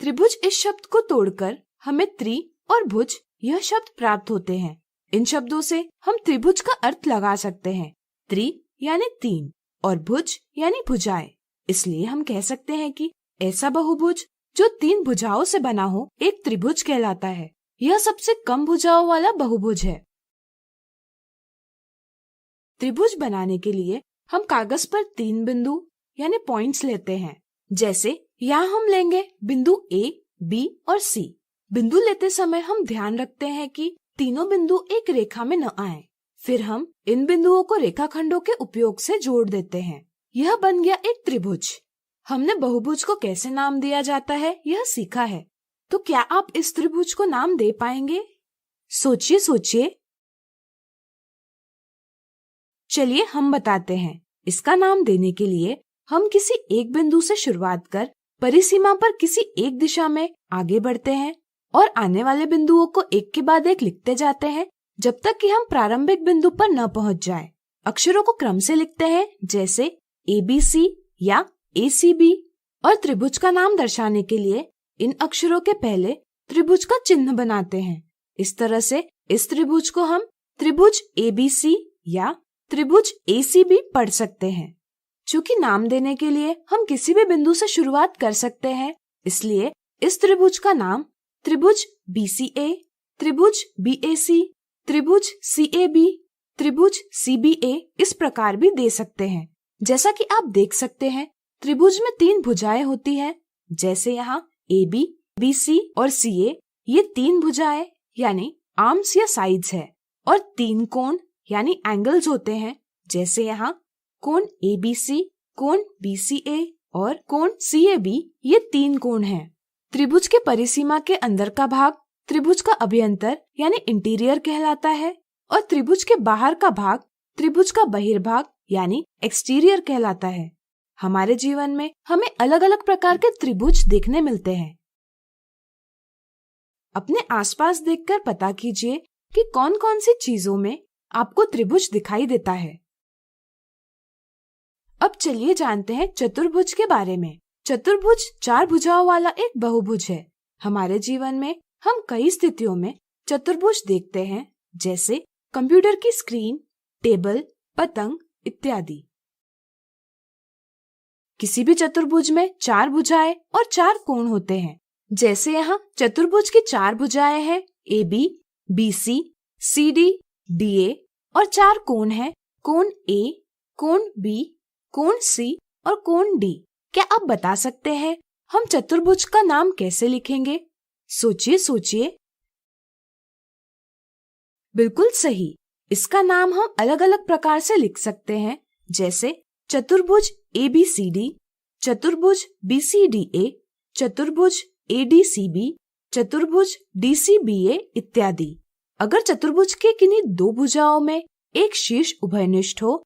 त्रिभुज इस शब्द को तोड़कर हमें त्रि और भुज यह शब्द प्राप्त होते हैं। इन शब्दों से हम त्रिभुज का अर्थ लगा सकते हैं। त्रि यानी 3 और भुज यानी भुजाएं। इसलिए हम कह सकते हैं कि ऐसा बहुभुज जो 3 भुजाओं से बना हो एक त्रिभुज कहलाता है। यह सबसे कम भुजाओं वाला बहुभुज है। त्रिभुज बनाने के लिए हम कागज पर 3 बिंदु यानी पॉइंट्स लेते हैं। जैसे यहाँ हम लेंगे बिंदु A, B और C। बिंदु लेते समय हम ध्यान रखते हैं कि तीनों बिंदु एक रेखा में न आए। फिर हम इन बिंदुओं को रेखाखंडों के उपयोग से जोड़ देते हैं। यह बन गया एक त्रिभुज। हमने बहुभुज को कैसे नाम दिया जाता है यह सीखा है। तो क्या आप इस त्रिभुज को नाम दे पाएंगे? सोचिए सोचिए। चलिए हम बताते हैं। इसका नाम देने के लिए हम किसी एक बिंदु से शुरुआत कर परिसीमा पर किसी एक दिशा में आगे बढ़ते हैं और आने वाले बिंदुओं को एक के बाद एक लिखते जाते हैं जब तक कि हम प्रारंभिक बिंदु पर न पहुंच जाएं। अक्षरों को क्रम से लिखते हैं, जैसे ABC या ACB। और त्रिभुज का नाम दर्शाने के लिए इन अक्षरों के पहले त्रिभुज का चिन्ह बनाते हैं। इस तरह से इस त्रिभुज को हम त्रिभुज ABC या त्रिभुज AC भी पढ़ सकते हैं। चूंकि नाम देने के लिए हम किसी भी बिंदु से शुरुआत कर सकते हैं, इसलिए इस त्रिभुज का नाम त्रिभुज BCA, त्रिभुज BAC, त्रिभुज CAB, त्रिभुज CBA इस प्रकार भी दे सकते हैं। जैसा कि आप देख सकते हैं, त्रिभुज में 3 भुजाएं होती हैं। जैसे यहाँ AB, BC और CA ये 3 भुजाएं यानी आर्म्स या साइड्स है, और 3 कोण यानी एंगल्स होते हैं। जैसे यहाँ कोण ABC, कोण BCA और कोण CAB ये 3 कोण हैं। त्रिभुज के परिसीमा के अंदर का भाग त्रिभुज का अभ्यंतर यानी इंटीरियर कहलाता है, और त्रिभुज के बाहर का भाग त्रिभुज का बहिर्भाग यानी एक्सटीरियर कहलाता है। हमारे जीवन में हमें अलग अलग प्रकार के त्रिभुज देखने मिलते हैं। अपने आसपास देखकर पता कीजिए कि कौन कौन सी चीजों में आपको त्रिभुज दिखाई देता है। अब चलिए जानते हैं चतुर्भुज के बारे में। चतुर्भुज 4 भुजाओं वाला एक बहुभुज है। हमारे जीवन में हम कई स्थितियों में चतुर्भुज देखते हैं, जैसे कंप्यूटर की स्क्रीन, टेबल, पतंग इत्यादि। किसी भी चतुर्भुज में 4 भुजाएं और 4 कोण होते हैं। जैसे यहाँ चतुर्भुज की 4 भुजाएं हैं AB, BC, CD, DA और 4 कोण हैं कोण A, कोण B, कोण C और कोण D। क्या आप बता सकते हैं हम चतुर्भुज का नाम कैसे लिखेंगे? सोचिए सोचिए। बिल्कुल सही, इसका नाम हम अलग अलग प्रकार से लिख सकते हैं, जैसे चतुर्भुज ABCD, चतुर्भुज BCDA, चतुर्भुज ADCB, चतुर्भुज DCBA इत्यादि। अगर चतुर्भुज के किन्हीं 2 भुजाओं में एक शीर्ष उभयनिष्ठ हो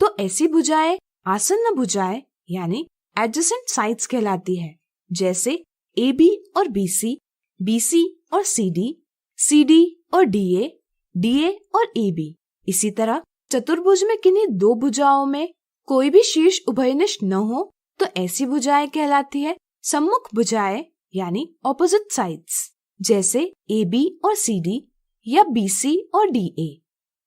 तो ऐसी भुजाएं आसन्न भुजाएं यानी एडजेसेंट साइड्स कहलाती है। जैसे AB और BC, BC और CD, CD और DA, DA और AB। इसी तरह चतुर्भुज में किन्हीं 2 भुजाओं में कोई भी शीर्ष उभयनिष्ठ न हो तो ऐसी भुजाएं कहलाती है सम्मुख भुजाएं यानी ऑपोजिट साइड्स। जैसे AB और CD या BC और DA।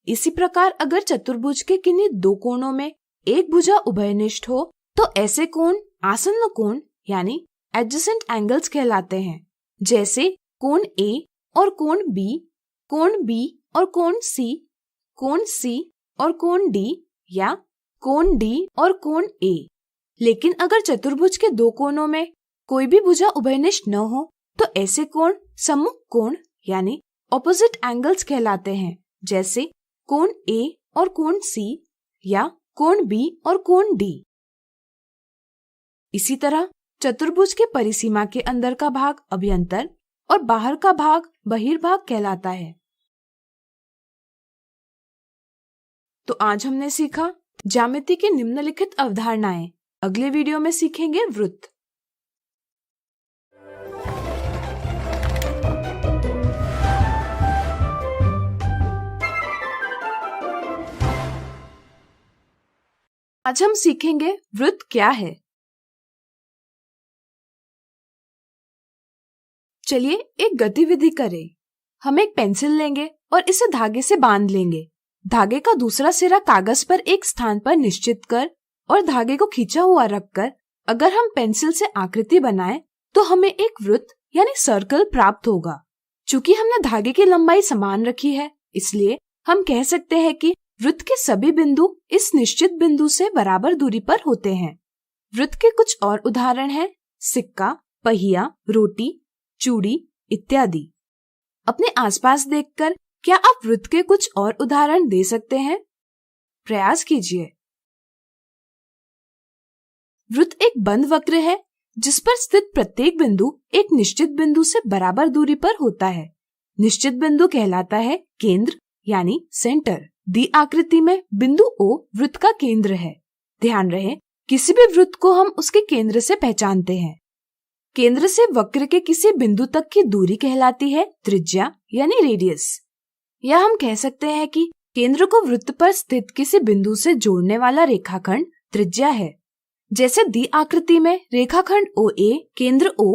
इसी प्रकार अगर चतुर्भुज के किन्हीं 2 कोणों में एक भुजा उभयनिष्ठ हो तो ऐसे कोण आसन्न कोण यानी एडजेसेंट एंगल्स कहलाते हैं। जैसे कोण A और कोण B, कोण B और कोण C, कोण C और कोण D या कोण D और कोण A। लेकिन अगर चतुर्भुज के 2 कोणों में कोई भी भुजा उभयनिष्ठ न हो तो ऐसे कोण सम्मुख कोण यानी ऑपोजिट एंगल्स कहलाते हैं। जैसे कोण A और कोण C या कोण B और कोण D। इसी तरह चतुर्भुज के परिसीमा के अंदर का भाग अभ्यंतर और बाहर का भाग बहिर्भाग कहलाता है। तो आज हमने सीखा ज्यामिति की निम्नलिखित अवधारणाएं। अगले वीडियो में सीखेंगे वृत्त। आज हम सीखेंगे वृत्त क्या है। चलिए एक गतिविधि करें। हम एक पेंसिल लेंगे और इसे धागे से बांध लेंगे। धागे का दूसरा सिरा कागज पर एक स्थान पर निश्चित कर और धागे को खींचा हुआ रखकर अगर हम पेंसिल से आकृति बनाएं तो हमें एक वृत्त यानी सर्कल प्राप्त होगा। चूंकि हमने धागे की लंबाई समान रखी है, इसलिए हम कह सकते हैं कि वृत्त के सभी बिंदु इस निश्चित बिंदु से बराबर दूरी पर होते हैं। वृत्त के कुछ और उदाहरण हैं सिक्का, पहिया, रोटी, चूड़ी इत्यादि। अपने आसपास देखकर क्या आप वृत्त के कुछ और उदाहरण दे सकते हैं? प्रयास कीजिए। वृत्त एक बंद वक्र है जिस पर स्थित प्रत्येक बिंदु एक निश्चित बिंदु से बराबर दूरी पर होता है। निश्चित बिंदु कहलाता है केंद्र यानी सेंटर। दी आकृति में बिंदु O वृत्त का केंद्र है। ध्यान रहे किसी भी वृत्त को हम उसके केंद्र से पहचानते हैं। केंद्र से वक्र के किसी बिंदु तक की दूरी कहलाती है त्रिज्या यानी रेडियस। या हम कह सकते हैं कि केंद्र को वृत्त पर स्थित किसी बिंदु से जोड़ने वाला रेखाखंड त्रिज्या है। जैसे दी आकृति में रेखाखंड OA केंद्र O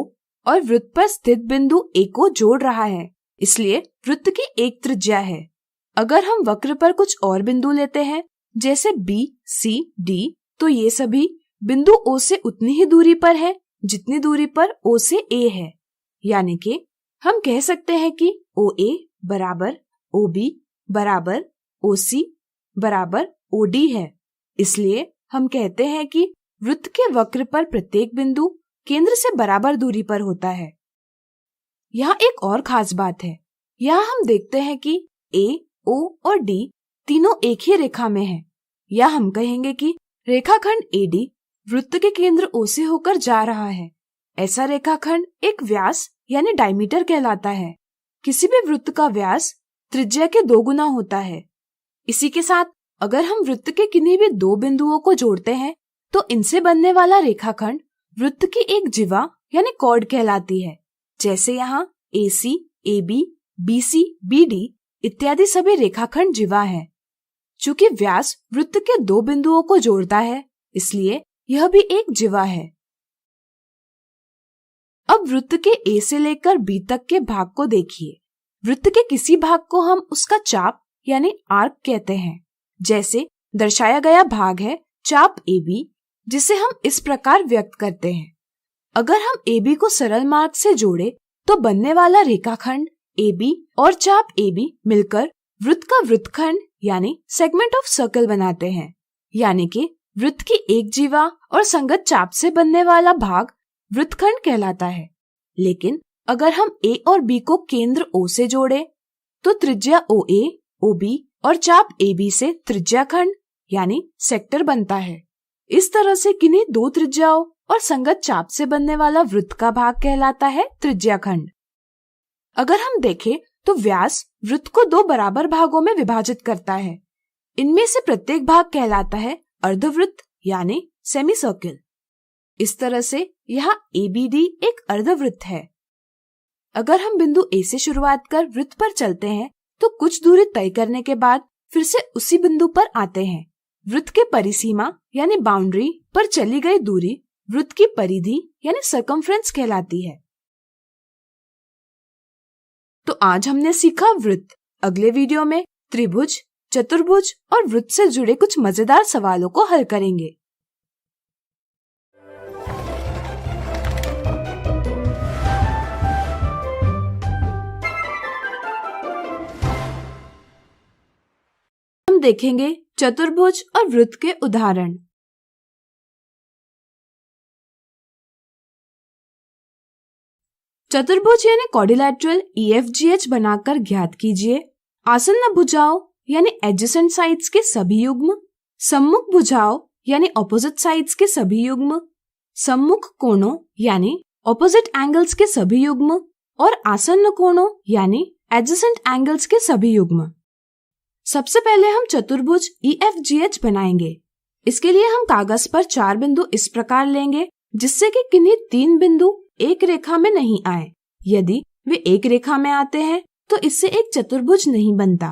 और वृत्त पर स्थित बिंदु A को जोड़ रहा है, इसलिए वृत्त की एक त्रिज्या है। अगर हम वक्र पर कुछ और बिंदु लेते हैं जैसे B, C, D, तो ये सभी बिंदु O से उतनी ही दूरी पर है जितनी दूरी पर O से A है। यानी कि हम कह सकते हैं कि OA बराबर OB बराबर OC बराबर OD है। इसलिए हम कहते हैं कि वृत्त के वक्र पर प्रत्येक बिंदु केंद्र से बराबर दूरी पर होता है। यहाँ एक और खास बात है। यहाँ हम देखते हैं कि A, O और D तीनों एक ही रेखा में हैं। या हम कहेंगे कि रेखाखंड AD वृत्त के केंद्र O से होकर जा रहा है। ऐसा रेखाखंड एक व्यास यानी डायमीटर कहलाता है। किसी भी वृत्त का व्यास त्रिज्या के 2 गुना होता है। इसी के साथ अगर हम वृत्त के किन्हीं भी 2 बिंदुओं को जोड़ते हैं तो इनसे बनने वाला रेखाखंड वृत्त की एक जिवा यानी कॉर्ड कहलाती है। जैसे यहाँ AC, AB, BC, BD इत्यादि सभी रेखाखंड जिवा है। चूंकि व्यास वृत्त के 2 बिंदुओं को जोड़ता है, इसलिए यह भी एक जिवा है। अब वृत्त के A से लेकर B तक के भाग को देखिए। वृत्त के किसी भाग को हम उसका चाप यानी आर्क कहते हैं। जैसे दर्शाया गया भाग है चाप AB, जिसे हम इस प्रकार व्यक्त करते हैं। अगर हम AB को सरल मार्ग से जोड़े तो बनने वाला रेखाखंड AB और चाप AB मिलकर वृत्त का वृत्तखंड यानी सेगमेंट ऑफ सर्कल बनाते हैं। यानी कि वृत्त की एक जीवा और संगत चाप से बनने वाला भाग वृत्तखंड कहलाता है। लेकिन अगर हम A और B को केंद्र O से जोड़े तो त्रिज्या OA, OB और चाप AB से त्रिज्याखंड यानी सेक्टर बनता है। इस तरह से किन्हीं 2 त्रिज्याओं और संगत चाप से बनने वाला वृत्त का भाग कहलाता है त्रिज्याखंड। अगर हम देखें तो व्यास वृत्त को 2 बराबर भागों में विभाजित करता है। इनमें से प्रत्येक भाग कहलाता है अर्धवृत्त यानी सेमी सर्किल। इस तरह से यहाँ ABD एक अर्धवृत्त है। अगर हम बिंदु A से शुरुआत कर वृत्त पर चलते हैं तो कुछ दूरी तय करने के बाद फिर से उसी बिंदु पर आते हैं। वृत्त के परिसीमा यानी बाउंड्री पर चली गई दूरी वृत्त की परिधि यानी सर्कमफ्रेंस कहलाती है। तो आज हमने सीखा वृत्त। अगले वीडियो में त्रिभुज, चतुर्भुज और वृत्त से जुड़े कुछ मजेदार सवालों को हल करेंगे। हम देखेंगे चतुर्भुज और वृत्त के उदाहरण। चतुर्भुज यानी क्वाड्रिलैटरल EFGH बनाकर ज्ञात कीजिए आसन्न भुजाओं यानी एडजेसेंट साइड्स के सभी युग्म, सम्मुख भुजाओं यानी ऑपोजिट साइड्स के सभी युग्म, सम्मुख कोणों यानी ऑपोजिट एंगल्स के सभी युग्म और आसन्न कोणों यानी एडजेसेंट एंगल्स के सभी युग्म। सबसे पहले हम चतुर्भुज EFGH बनाएंगे। इसके लिए हम कागज पर 4 बिंदु इस प्रकार लेंगे जिससे कि किन्हीं 3 बिंदु एक रेखा में नहीं आए। यदि वे एक रेखा में आते हैं तो इससे एक चतुर्भुज नहीं बनता।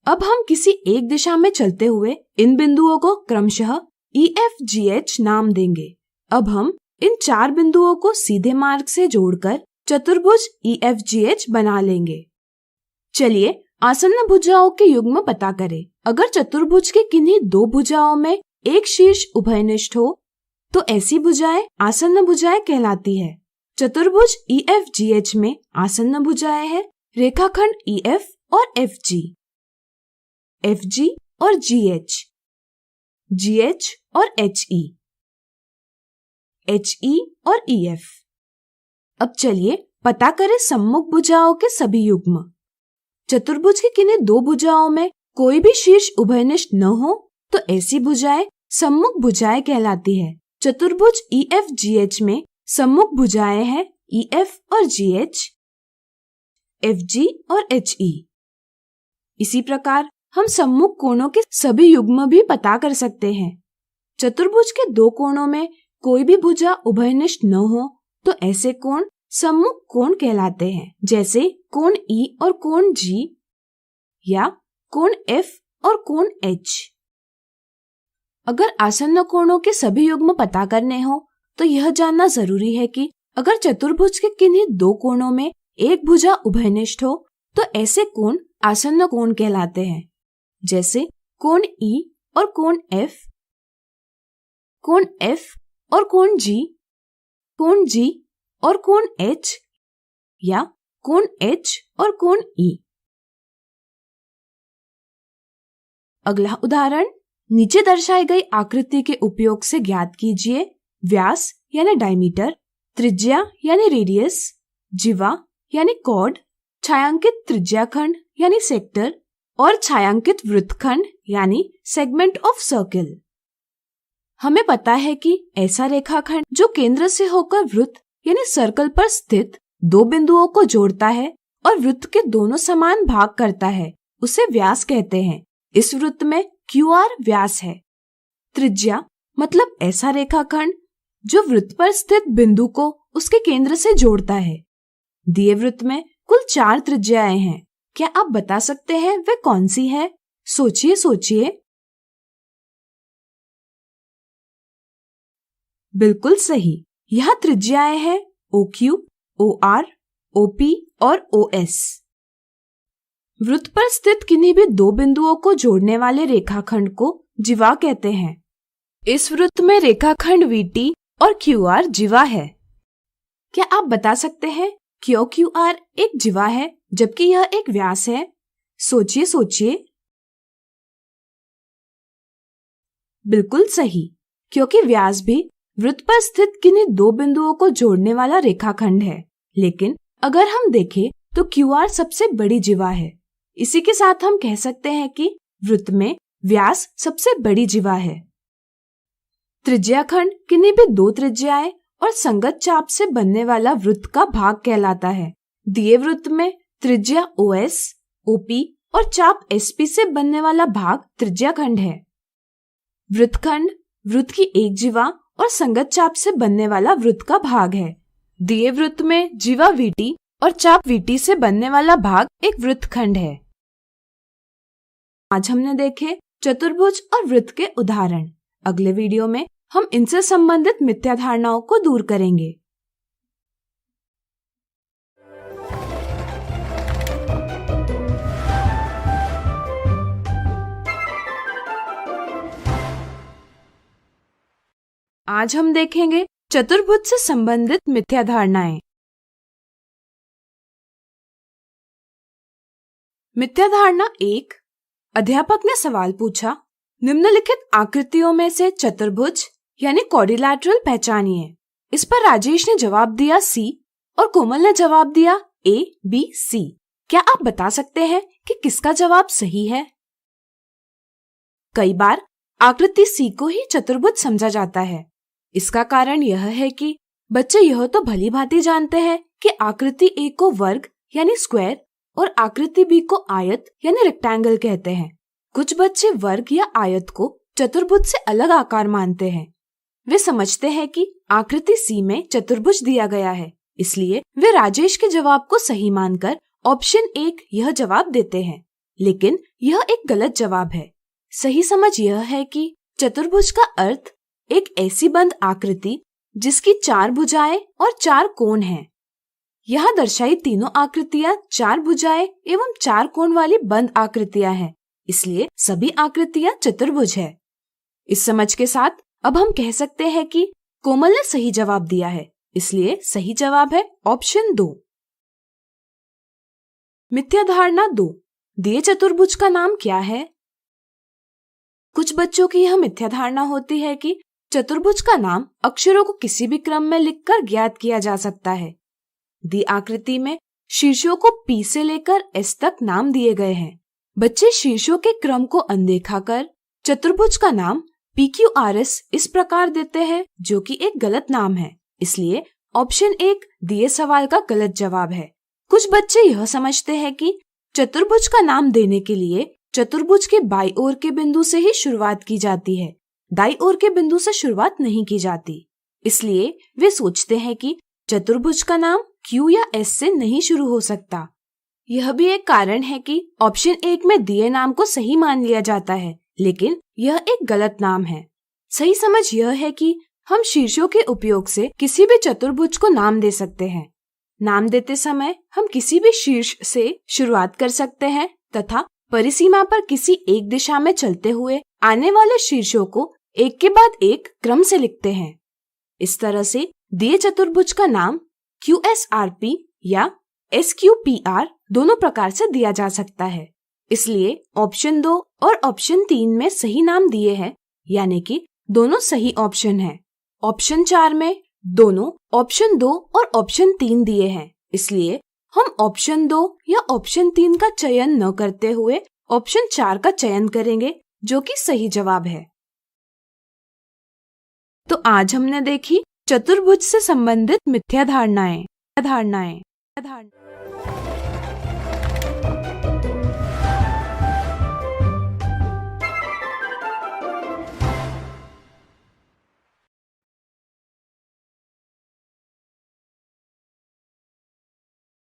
अब हम किसी एक दिशा में चलते हुए इन बिंदुओं को क्रमशः EFGH नाम देंगे। अब हम इन 4 बिंदुओं को सीधे मार्ग से जोड़कर चतुर्भुज EFGH बना लेंगे। चलिए आसन्न भुजाओं के युग्म पता करें। अगर चतुर्भुज के किन्हीं 2 भुजाओं में एक शीर्ष उभयनिष्ठ हो तो ऐसी भुजाएं आसन्न भुजाएं कहलाती है। चतुर्भुज EFGH में आसन्न भुजाएं हैं रेखाखंड EF और FG, FG और GH, GH और HE, HE और EF। अब चलिए पता करें सम्मुख भुजाओं के सभी युग्म। चतुर्भुज के किन्हीं 2 भुजाओं में कोई भी शीर्ष उभयनिष्ठ न हो तो ऐसी भुजाएं सम्मुख भुजाएं कहलाती है। चतुर्भुज EFGH में सम्मुख भुजाएं हैं EF और GH, FG और HE। इसी प्रकार हम सम्मुख कोणों के सभी युग्म भी पता कर सकते हैं। चतुर्भुज के 2 कोणों में कोई भी भुजा उभयनिष्ठ न हो तो ऐसे कोण सम्मुख कोण कहलाते हैं। जैसे कोण E और कोण G या कोण F और कोण H। अगर आसन्न कोणों के सभी युग्म पता करने हो तो यह जानना जरूरी है कि अगर चतुर्भुज के किन्हीं दो कोणों में एक भुजा उभयनिष्ठ हो तो ऐसे कोण आसन्न कोण कहलाते हैं, जैसे कोण E और कोण F, कोण F और कोण G और कोण H या कोण H और कोण E। अगला उदाहरण नीचे दर्शाई गई आकृति के उपयोग से ज्ञात कीजिए व्यास यानी डायमीटर, त्रिज्या यानी रेडियस, जिवा यानी कॉर्ड, छायांकित त्रिज्याखंड यानी सेक्टर और छायांकित वृत्तखंड यानी सेगमेंट ऑफ सर्किल। हमें पता है कि ऐसा रेखाखंड जो केंद्र से होकर वृत्त यानी सर्कल पर स्थित दो बिंदुओं को जोड़ता है और वृत्त के दोनों समान भाग करता है, उसे व्यास कहते हैं। इस वृत्त में QR व्यास है। त्रिज्या मतलब ऐसा रेखाखंड जो वृत्त पर स्थित बिंदु को उसके केंद्र से जोड़ता है। दिए वृत्त में कुल 4 त्रिज्याएं हैं। क्या आप बता सकते हैं वे कौन सी है? सोचिए। बिल्कुल सही, यह त्रिज्याएं हैं OQ, OR, OP और OS। वृत्त पर स्थित किन्हीं भी दो बिंदुओं को जोड़ने वाले रेखाखंड को जिवा कहते हैं। इस वृत्त में रेखाखंड VT और QR जिवा है। क्या आप बता सकते हैं क्यों QR एक जिवा है जबकि यह एक व्यास है? सोचिए। बिल्कुल सही, क्योंकि व्यास भी वृत्त पर स्थित किन्हीं दो बिंदुओं को जोड़ने वाला रेखाखंड है। लेकिन अगर हम देखें तो QR सबसे बड़ी जिवा है। इसी के साथ हम कह सकते हैं कि वृत्त में व्यास सबसे बड़ी जिवा है। त्रिज्याखंड किन्हीं भी दो त्रिज्याएं और संगत चाप से बनने वाला वृत्त का भाग कहलाता है। दिए वृत्त में त्रिज्या OS, OP और चाप SP से बनने वाला भाग त्रिज्याखंड है। वृत्तखंड वृत्त की एक जिवा और संगत चाप से बनने वाला वृत्त का भाग है। दिए वृत्त में जिवा VT और चाप VT से बनने वाला भाग एक वृत्तखंड है। आज हमने देखे चतुर्भुज और वृत्त के उदाहरण। अगले वीडियो में हम इनसे संबंधित मिथ्या धारणाओं को दूर करेंगे। आज हम देखेंगे चतुर्भुज से संबंधित मिथ्या धारणाएं। मिथ्या धारणा 1। अध्यापक ने सवाल पूछा, निम्नलिखित आकृतियों में से चतुर्भुज यानी क्वाड्रिलैटरल पहचानिए। इस पर राजेश ने जवाब दिया C और कोमल ने जवाब दिया A, B, C। क्या आप बता सकते हैं कि किसका जवाब सही है? कई बार आकृति C को ही चतुर्भुज समझा जाता है। इसका कारण यह है कि बच्चे यह तो भली भांति जानते हैं कि आकृति A को वर्ग यानी स्क्वायर और आकृति B को आयत यानी रेक्टेंगल कहते हैं। कुछ बच्चे वर्ग या आयत को चतुर्भुज से अलग आकार मानते हैं। वे समझते हैं कि आकृति C में चतुर्भुज दिया गया है, इसलिए वे राजेश के जवाब को सही मानकर ऑप्शन 1 यह जवाब देते हैं। लेकिन यह एक गलत जवाब है। सही समझ यह है कि चतुर्भुज का अर्थ एक ऐसी बंद आकृति जिसकी 4 भुजाएं और 4 कोण हैं। यहाँ दर्शाई तीनों आकृतियाँ 4 भुजाएं एवं 4 कोण वाली बंद आकृतियाँ हैं, इसलिए सभी आकृतियाँ चतुर्भुज है। इस समझ के साथ अब हम कह सकते हैं कि कोमल ने सही जवाब दिया है, इसलिए सही जवाब है ऑप्शन 2। मिथ्या धारणा 2। दिए चतुर्भुज का नाम क्या है? कुछ बच्चों की यह मिथ्या धारणा होती है कि चतुर्भुज का नाम अक्षरों को किसी भी क्रम में लिखकर ज्ञात किया जा सकता है। दी आकृति में शीर्षों को P से लेकर S तक नाम दिए गए हैं। बच्चे शीर्षों के क्रम को अनदेखा कर चतुर्भुज का नाम PQRS इस प्रकार देते हैं, जो कि एक गलत नाम है। इसलिए ऑप्शन 1 दिए सवाल का गलत जवाब है। कुछ बच्चे यह समझते हैं कि चतुर्भुज का नाम देने के लिए चतुर्भुज के बाईं ओर के बिंदु से ही शुरुआत की जाती है, दाईं ओर के बिंदु से शुरुआत नहीं की जाती। इसलिए वे सोचते हैं कि चतुर्भुज का नाम Q या S से नहीं शुरू हो सकता। यह भी एक कारण है कि ऑप्शन 1 में दिए नाम को सही मान लिया जाता है, लेकिन यह एक गलत नाम है। सही समझ यह है कि हम शीर्षों के उपयोग से किसी भी चतुर्भुज को नाम दे सकते हैं। नाम देते समय हम किसी भी शीर्ष से शुरुआत कर सकते हैं तथा परिसीमा पर किसी एक दिशा में चलते हुए आने वाले शीर्षों को एक के बाद एक क्रम से लिखते हैं। इस तरह से दिए चतुर्भुज का नाम QSRP या SQPR दोनों प्रकार से दिया जा सकता है। इसलिए ऑप्शन 2 और ऑप्शन 3 में सही नाम दिए हैं, यानी कि दोनों सही ऑप्शन हैं। ऑप्शन 4 में दोनों ऑप्शन 2 और ऑप्शन 3 दिए हैं, इसलिए हम ऑप्शन 2 या ऑप्शन 3 का चयन न करते हुए ऑप्शन 4 का चयन करेंगे, जो कि सही जवाब है। तो आज हमने देखी चतुर्भुज से संबंधित मिथ्या धारणाएं।